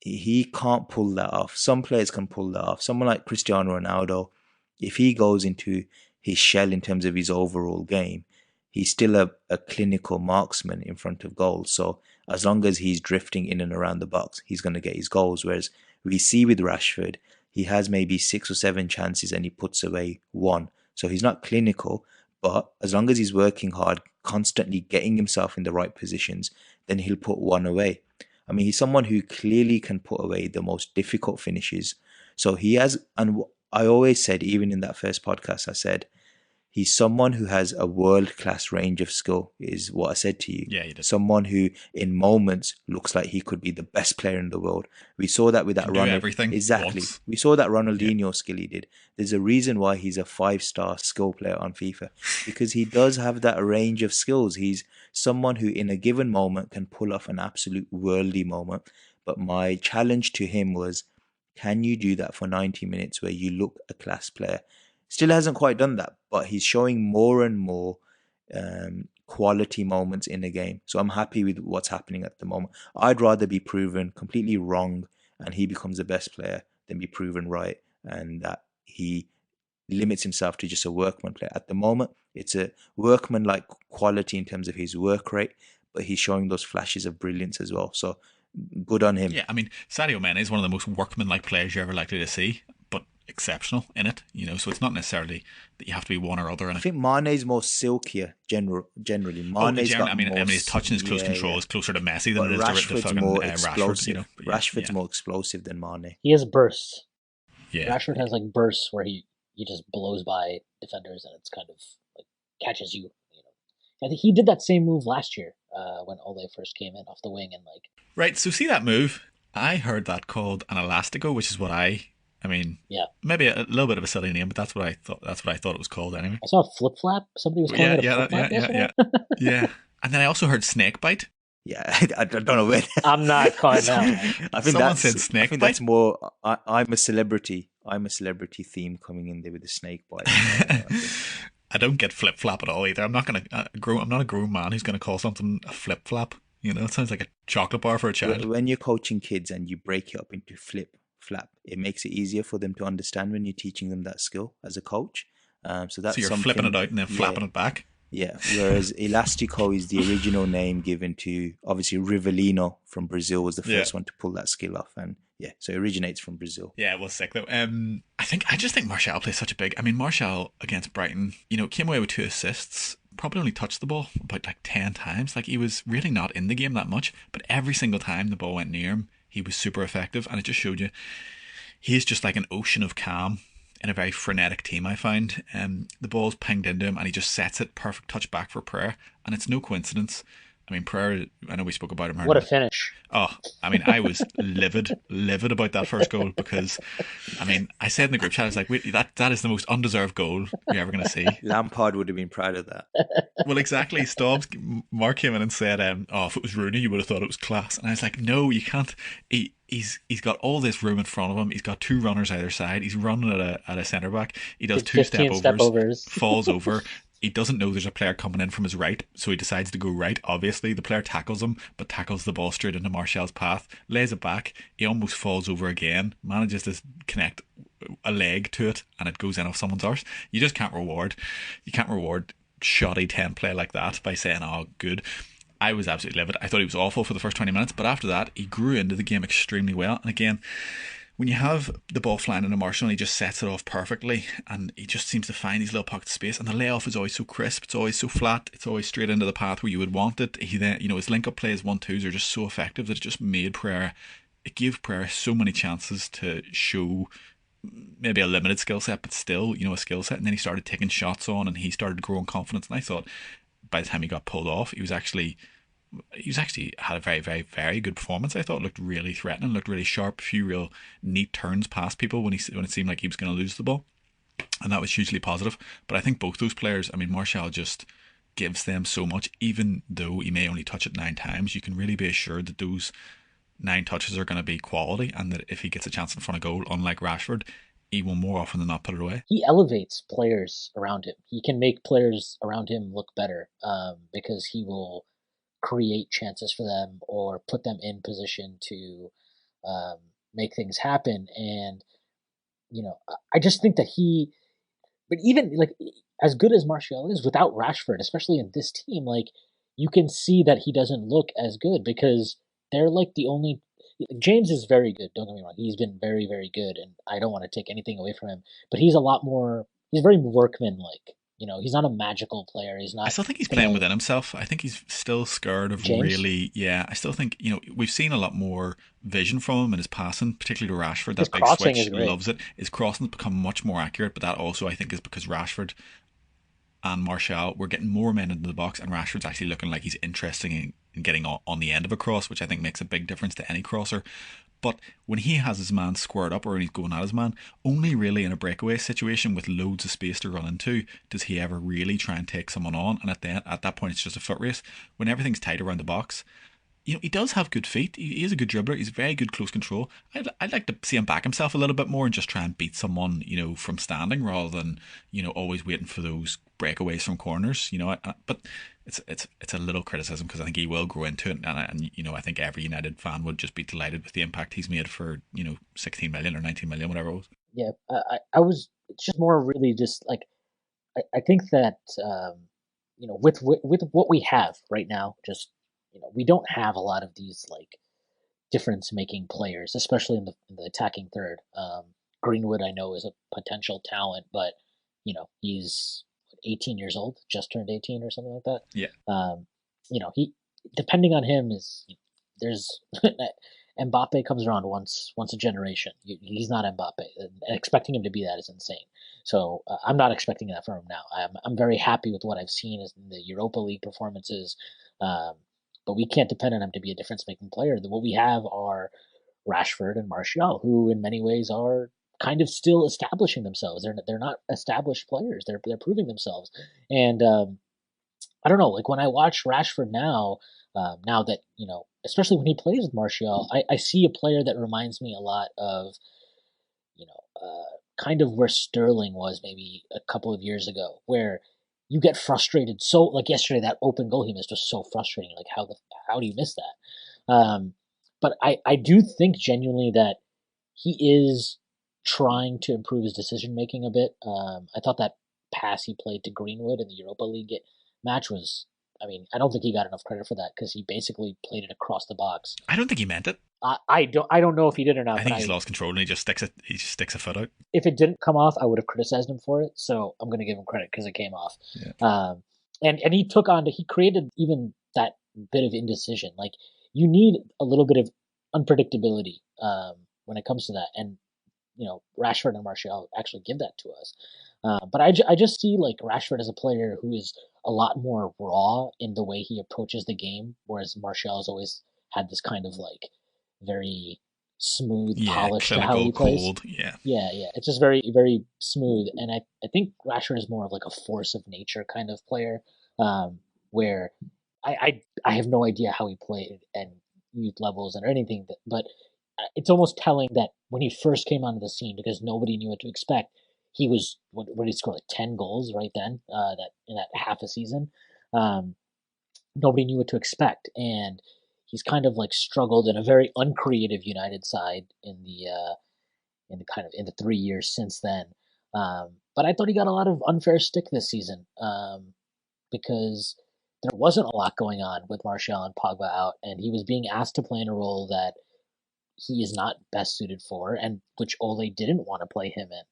he can't pull that off. Some players can pull that off. Someone like Cristiano Ronaldo, if he goes into his shell in terms of his overall game, he's still a clinical marksman in front of goals. So as long as he's drifting in and around the box, he's going to get his goals. Whereas we see with Rashford, he has maybe 6 or 7 chances and he puts away 1. So he's not clinical, but as long as he's working hard, constantly getting himself in the right positions, then he'll put 1 away. I mean, he's someone who clearly can put away the most difficult finishes. So he has, and I always said, even in that first podcast, I said, he's someone who has a world-class range of skill, is what I said to you. Yeah, you did. Someone who, in moments, looks like he could be the best player in the world. We saw that with that Ronald. Everything exactly. once. We saw that Ronaldinho skill he did. There's a reason why he's a 5-star skill player on FIFA, because he does have that range of skills. He's someone who, in a given moment, can pull off an absolute worldly moment. But my challenge to him was, can you do that for 90 minutes where you look a class player? Still hasn't quite done that, but he's showing more and more quality moments in the game. So I'm happy with what's happening at the moment. I'd rather be proven completely wrong and he becomes the best player than be proven right and that he limits himself to just a workman player. At the moment, it's a workman-like quality in terms of his work rate, but he's showing those flashes of brilliance as well. So good on him. Yeah, I mean, Sadio Mane is one of the most workman-like players you're ever likely to see, but exceptional in it, you know, so it's not necessarily that you have to be one or other in it. I think Mane's more silkier generally. His touch and his close control is closer to Messi than it is Rashford's to fucking more Rashford. You know? Rashford's more explosive than Mane. He has bursts. Yeah. Rashford has like bursts where he just blows by defenders and it's kind of like catches you. You know, I think he did that same move last year when Ole first came in off the wing and like. Right. So see that move? I heard that called an elastico, which is what I mean, yeah, maybe a little bit of a silly name, but that's what I thought. That's what I thought it was called anyway. I saw a flip flap. Somebody was calling it a flip flap. Yeah. And then I also heard snake bite. Yeah, I don't know where. I'm not calling that. I think Someone said snake bite. That's more. I'm a celebrity. I'm a celebrity theme coming in there with the snake bite. I don't get flip flap at all either. I'm not a grown man who's gonna call something a flip flap. You know, it sounds like a chocolate bar for a child. When you're coaching kids and you break it up into flip flap, it makes it easier for them to understand when you're teaching them that skill as a coach. So you're flipping it out and then flapping it back. Yeah. Whereas elastico is the original name given to, obviously, Rivellino from Brazil was the first one to pull that skill off, and so it originates from Brazil. Yeah, it was sick though. I just think Martial plays such a big. I mean, Martial against Brighton, you know, came away with 2 assists. Probably only touched the ball about like 10 times. Like he was really not in the game that much, but every single time the ball went near him, he was super effective, and it just showed you he's just like an ocean of calm in a very frenetic team, I find. The ball's pinged into him and he just sets it, perfect touch back for Prayer, and it's no coincidence. I mean, Prayer, I know we spoke about him. What a finish. Oh, I mean, I was livid about that first goal because, I mean, I said in the group chat, I was like, wait, that is the most undeserved goal you're ever going to see. Lampard would have been proud of that. Well, exactly. Mark came in and said, if it was Rooney, you would have thought it was class. And I was like, no, you can't. He's got all this room in front of him. He's got 2 runners either side. He's running at a centre back. He does 2 step overs, falls over. He doesn't know there's a player coming in from his right, so he decides to go right. Obviously, the player tackles him, but tackles the ball straight into Martial's path, lays it back. He almost falls over again, manages to connect a leg to it, and it goes in off someone's arse. You just can't reward. You can't reward shoddy 10 play like that by saying, "Oh, good." I was absolutely livid. I thought he was awful for the first 20 minutes, but after that, he grew into the game extremely well. And again, when you have the ball flying into Martial and he just sets it off perfectly, and he just seems to find these little pockets of space, and the layoff is always so crisp, it's always so flat, it's always straight into the path where you would want it. He then, his link up plays 1-2s are just so effective that it just made Pereira, it gave Pereira so many chances to show maybe a limited skill set, but still, a skill set. And then he started taking shots on, and he started growing confidence. And I thought by the time he got pulled off, he was actually had a very, very, very good performance. I thought looked really threatening, looked really sharp, a few real neat turns past people when it seemed like he was going to lose the ball, and that was hugely positive. But I think both those players, Martial just gives them so much. Even though he may only touch it 9 times, you can really be assured that those 9 touches are going to be quality, and that if he gets a chance in front of goal, unlike Rashford, he will more often than not put it away. He elevates players around him. He can make players around him look better because he will create chances for them or put them in position to make things happen. And I just think that but even like as good as Martial is, without Rashford, especially in this team, like you can see that he doesn't look as good because they're like the only. James is very good. Don't get me wrong; he's been very, very good, and I don't want to take anything away from him. But he's a lot more. He's very workman-like. He's not a magical player. He's not. I still think he's playing within himself. I think he's still scared of James? Really. Yeah, I still think we've seen a lot more vision from him in his passing, particularly to Rashford. His That big crossing switch, is great. loves it. His crossing's become much more accurate, but that also I think is because Rashford and Martial were getting more men into the box, and Rashford's actually looking like he's interested in getting on the end of a cross, which I think makes a big difference to any crosser. But when he has his man squared up or when he's going at his man, only really in a breakaway situation with loads of space to run into does he ever really try and take someone on. And at that point, it's just a foot race. When everything's tight around the box, he does have good feet. He is a good dribbler. He's very good close control. I'd like to see him back himself a little bit more and just try and beat someone, from standing rather than, always waiting for those breakaways from corners. But it's a little criticism because I think he will grow into it, and I think every United fan would just be delighted with the impact he's made for 16 million or 19 million, whatever it was. Yeah, I was. It's just more really just like I think that with what we have right now, just we don't have a lot of these like difference making players, especially in the attacking third. Greenwood, I know, is a potential talent, but he's 18 years old, just turned 18 or something like that. Yeah. He depending on him is there's Mbappe comes around once a generation. He's not Mbappe, and expecting him to be that is insane. So I'm not expecting that from him now. I'm very happy with what I've seen in the Europa League performances. But we can't depend on him to be a difference-making player. What we have are Rashford and Martial, who in many ways are kind of still establishing themselves. They're not established players. They're proving themselves. And I don't know. Like when I watch Rashford now, now that especially when he plays with Martial, I see a player that reminds me a lot of kind of where Sterling was maybe a couple of years ago, where you get frustrated. So like yesterday, that open goal he missed was so frustrating. Like how do you miss that? But I do think genuinely that he is trying to improve his decision making a bit. I thought that pass he played to Greenwood in the Europa League match was. I mean, I don't think he got enough credit for that because he basically played it across the box. I don't think he meant it. I don't know if he did or not. I think he's lost control and he just sticks a foot out. If it didn't come off, I would have criticized him for it. So I'm going to give him credit because it came off. Yeah. And he created even that bit of indecision. Like you need a little bit of unpredictability when it comes to that, and Rashford and Martial actually give that to us. But I just see like Rashford as a player who is a lot more raw in the way he approaches the game, whereas Martial has always had this kind of like very smooth, polished to how he plays. Cold. Yeah. It's just very, very smooth, and I think Rashford is more of like a force of nature kind of player, where I have no idea how he played and youth levels or anything, but it's almost telling that when he first came onto the scene, because nobody knew what to expect, he was what did he score, like 10 goals right then, that in that half a season. Nobody knew what to expect, and he's kind of like struggled in a very uncreative United side in the 3 years since then. But I thought he got a lot of unfair stick this season, because there wasn't a lot going on with Martial and Pogba out, and he was being asked to play in a role that he is not best suited for, and which Ole didn't want to play him in.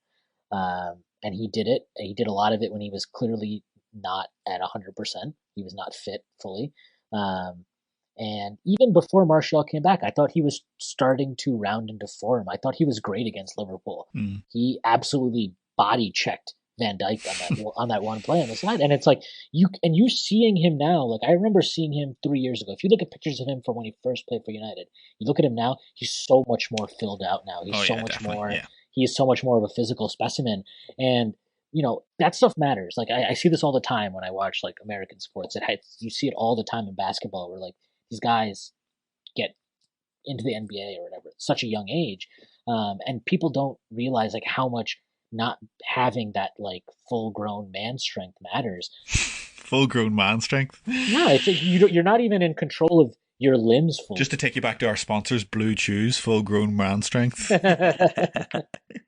And he did it. He did a lot of it when he was clearly not at 100%. He was not fit fully. And even before Martial came back, I thought he was starting to round into form. I thought he was great against Liverpool. He absolutely body checked Van Dijk on that one play on the side. And it's like you're seeing him now. Like, I remember seeing him 3 years ago. If you look at pictures of him from when he first played for United, you look at him now, he's so much more filled out now. He's he is so much more of a physical specimen. And that stuff matters. Like, I see this all the time when I watch like American sports. You see it all the time in basketball, where like these guys get into the NBA or whatever at such a young age, and people don't realize like how much not having that like full grown man strength matters. Full grown man strength? No, it's like you're not even in control of your limbs fully. Just to take you back to our sponsors, Blue Chews, full grown man strength.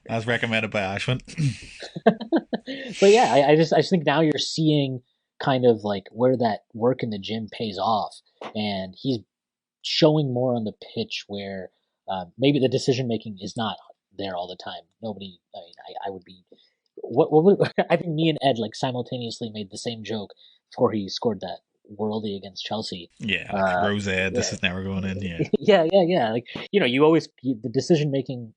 As recommended by Ashwin. But yeah, I just think now you're seeing kind of like where that work in the gym pays off, and he's showing more on the pitch where maybe the decision making is not there all the time. Nobody. I mean, I would be. I think me and Ed like simultaneously made the same joke before he scored that worldie against Chelsea. Yeah, Rose Ed, this is never going in. Yeah. yeah. Like, you always the decision making.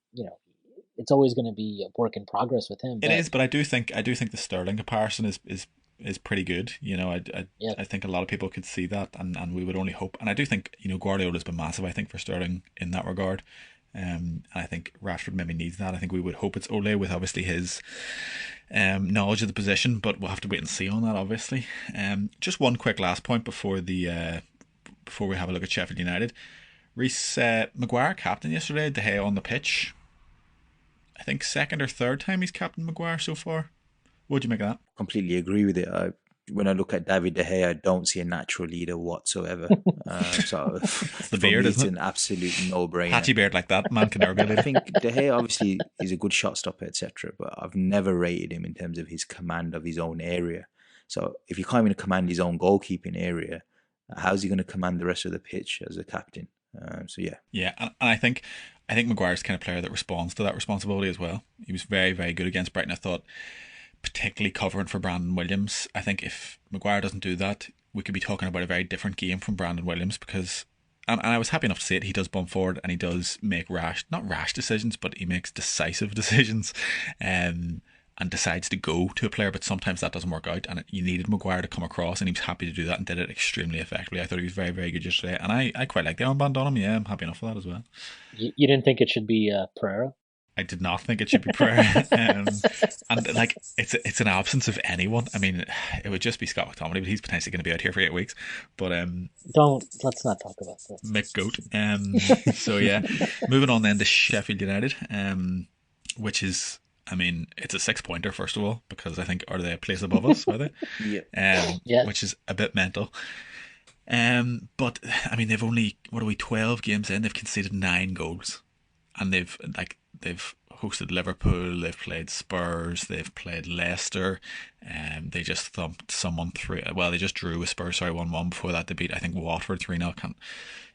It's always going to be a work in progress with him. It is, but I do think the Sterling comparison is pretty good. I think a lot of people could see that, and we would only hope. And I do think Guardiola's been massive, I think, for Sterling in that regard. And I think Rashford maybe needs that. I think we would hope it's Ole with obviously his knowledge of the position, but we'll have to wait and see on that, obviously. Just one quick last point before we have a look at Sheffield United. Raees, Maguire captain yesterday, De Gea on the pitch. I think second or third time he's captain Maguire so far. What do you make of that? Completely agree with it. When I look at David De Gea, I don't see a natural leader whatsoever. So the beard, it's isn't an absolute no-brainer. Patchy beard like that, man can never be a leader. I think De Gea obviously is a good shot stopper, etc. But I've never rated him in terms of his command of his own area. So if you can't even command his own goalkeeping area, how's he going to command the rest of the pitch as a captain? Yeah, and I think Maguire's the kind of player that responds to that responsibility as well. He was very, very good against Brighton, I thought, particularly covering for Brandon Williams. I think if Maguire doesn't do that, we could be talking about a very different game from Brandon Williams, because and I was happy enough to see it. He does bump forward and he does make not rash decisions, but he makes decisive decisions, and decides to go to a player, but sometimes that doesn't work out, and you needed Maguire to come across, and he was happy to do that and did it extremely effectively. I thought he was very, very good yesterday, and I quite like the armband on him. Yeah, I'm happy enough with that as well. You didn't think it should be Pereira? I did not think it should be Pereira. And like it's an absence of anyone. I mean, it would just be Scott McTominay, but he's potentially going to be out here for 8 weeks. But let's not talk about that. Mick Goat. So yeah, moving on then to Sheffield United, which is, I mean, it's a 6-pointer first of all, because I think are they a place above us? Are they? Yeah. Which is a bit mental. But I mean, they've only 12 games in, they've conceded 9 goals, and they've hosted Liverpool, they've played Spurs, they've played Leicester, they just thumped someone they just drew with Spurs 1-1 before that. They beat, I think, Watford 3-0.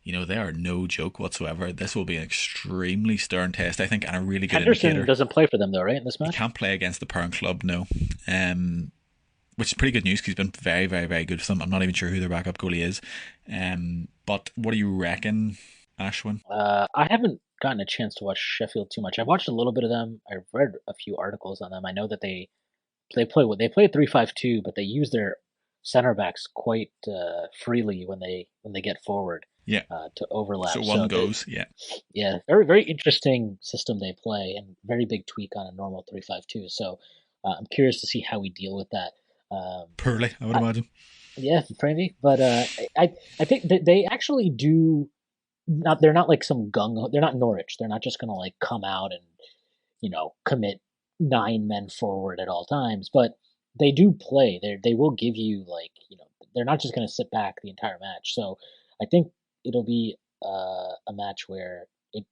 They are no joke whatsoever. This will be an extremely stern test, I think, and a really good Henderson indicator. Doesn't play for them though, right, in this match? He can't play against the parent club, no. Which is pretty good news, because he's been very, very, very good for them. I'm not even sure who their backup goalie is. But what do you reckon, Ashwin? I haven't gotten a chance to watch Sheffield too much. I've watched a little bit of them. I've read a few articles on them. I know that they play 3-5-2, but they use their center backs quite freely when they get forward. Yeah. To overlap. So one goes. Yeah. Yeah. Very, very interesting system they play, and very big tweak on a normal 3-5-2. So I'm curious to see how we deal with that. Poorly, I would imagine. Yeah, maybe. But I think that they actually do. They're not like some gung. They're not Norwich. They're not just going to like come out and commit 9 men forward at all times, but they do play. They will give you, like, they're not just going to sit back the entire match. So I think it'll be a match where it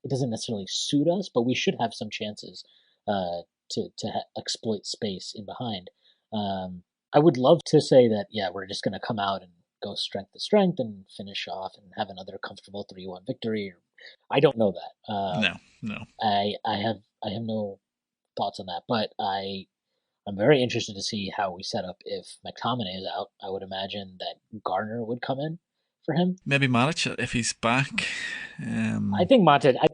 doesn't necessarily suit us, but we should have some chances to exploit space in behind. I would love to say that, yeah, we're just going to come out and go strength to strength and finish off and have another comfortable 3-1 victory. I don't know that. No. I have no thoughts on that, but I'm very interested to see how we set up if McTominay is out. I would imagine that Garner would come in for him. Maybe Matic if he's back. I think Matic. I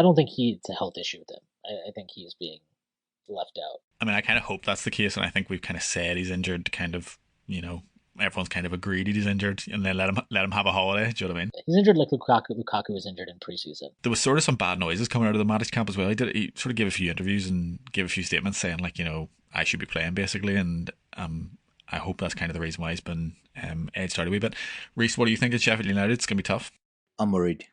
don't think it's a health issue with him. I think he's being left out. I mean, I kind of hope that's the case, and I think we've kind of said he's injured. Kind of, everyone's kind of agreed he's injured, and then let him have a holiday. Do you know what I mean? He's injured like Lukaku. Lukaku was injured in preseason. There was sort of some bad noises coming out of the Matic camp as well. He sort of gave a few interviews and gave a few statements saying, like, I should be playing basically, and I hope that's kind of the reason why he's been edged out a wee bit. Reese, what do you think of Sheffield United? It's going to be tough. I'm worried.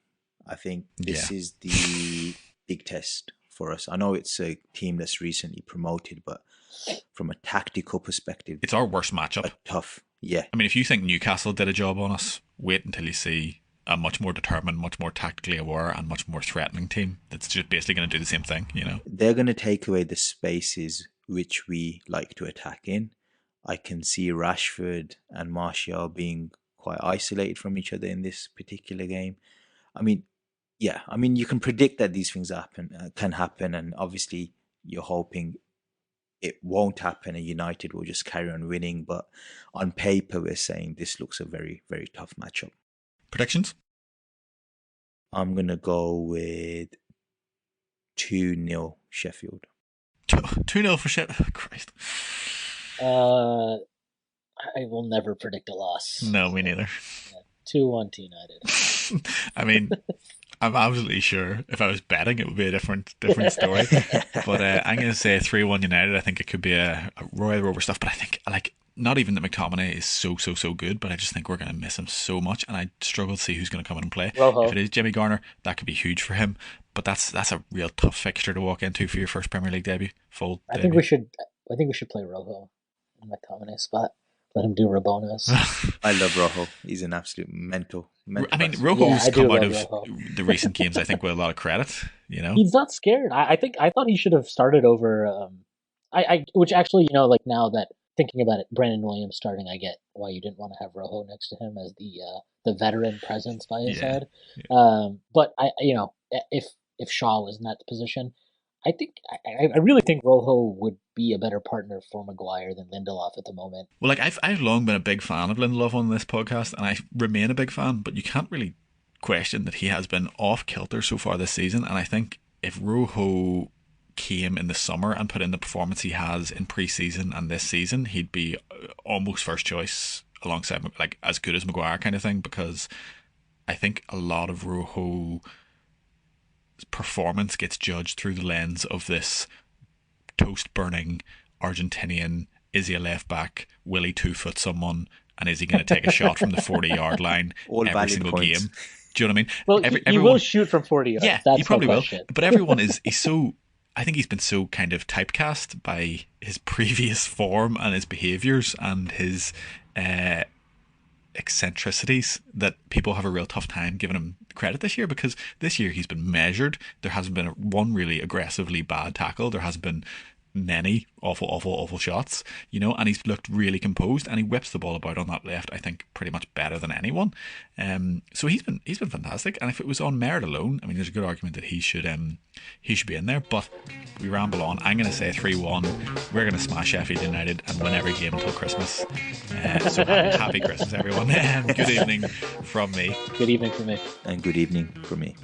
I think this is the big test for us. I know it's a team that's recently promoted, but from a tactical perspective, it's our worst matchup. Tough, yeah. I mean, if you think Newcastle did a job on us, wait until you see a much more determined, much more tactically aware, and much more threatening team that's just basically going to do the same thing. They're going to take away the spaces which we like to attack in. I can see Rashford and Martial being quite isolated from each other in this particular game. I mean, you can predict that these things can happen, and obviously you're hoping it won't happen and United will just carry on winning. But on paper, we're saying this looks a very, very tough matchup. Predictions? I'm going to go with 2-0 Sheffield. 2-0 for Sheffield? Christ. I will never predict a loss. No, me neither. 2-1 to United. I mean, I'm absolutely sure if I was betting, it would be a different story. But I'm going to say 3-1 United. I think it could be a Royal Rover stuff. But I think, not even that McTominay is so good, but I just think we're going to miss him so much. And I struggle to see who's going to come in and play. Rojo. If it is Jimmy Garner, that could be huge for him. But that's a real tough fixture to walk into for your first Premier League debut. I think we should play Rojo in McTominay's spot. Let him do Rabonas. I love Rojo. He's an absolute mental. I mean, Rojo's come out of Rojo. the recent games, I think, with a lot of credit. He's not scared. I thought he should have started over. Which actually, now that thinking about it, Brandon Williams starting, I get why you didn't want to have Rojo next to him as the veteran presence by his side. Yeah. But if Shaw was in that position, I really think Rojo would be a better partner for Maguire than Lindelof at the moment. Well, I've long been a big fan of Lindelof on this podcast, and I remain a big fan, but you can't really question that he has been off kilter so far this season. And I think if Rojo came in the summer and put in the performance he has in pre-season and this season, he'd be almost first choice alongside, as good as Maguire kind of thing, because I think a lot of Rojo performance gets judged through the lens of this toast burning Argentinian. Is he a left back? Will he 2-foot someone? And is he going to take a shot from the 40-yard line every single points. game? Do you know what I mean? Well, he will shoot from 40 yards. Yeah, that's he probably no will. question. But everyone is so. I think he's been so kind of typecast by his previous form and his behaviours and his eccentricities that people have a real tough time giving him credit this year, because this year he's been measured. There hasn't been one really aggressively bad tackle. There hasn't been many awful shots, and he's looked really composed, and he whips the ball about on that left, I think, pretty much better than anyone. So he's been fantastic, and if it was on merit alone, I mean, there's a good argument that he should be in there. But we ramble on. I'm going to say 3-1. We're going to smash Sheffield United and win every game until Christmas. So happy Christmas, everyone. Good evening from me. Good evening from me. And good evening from me.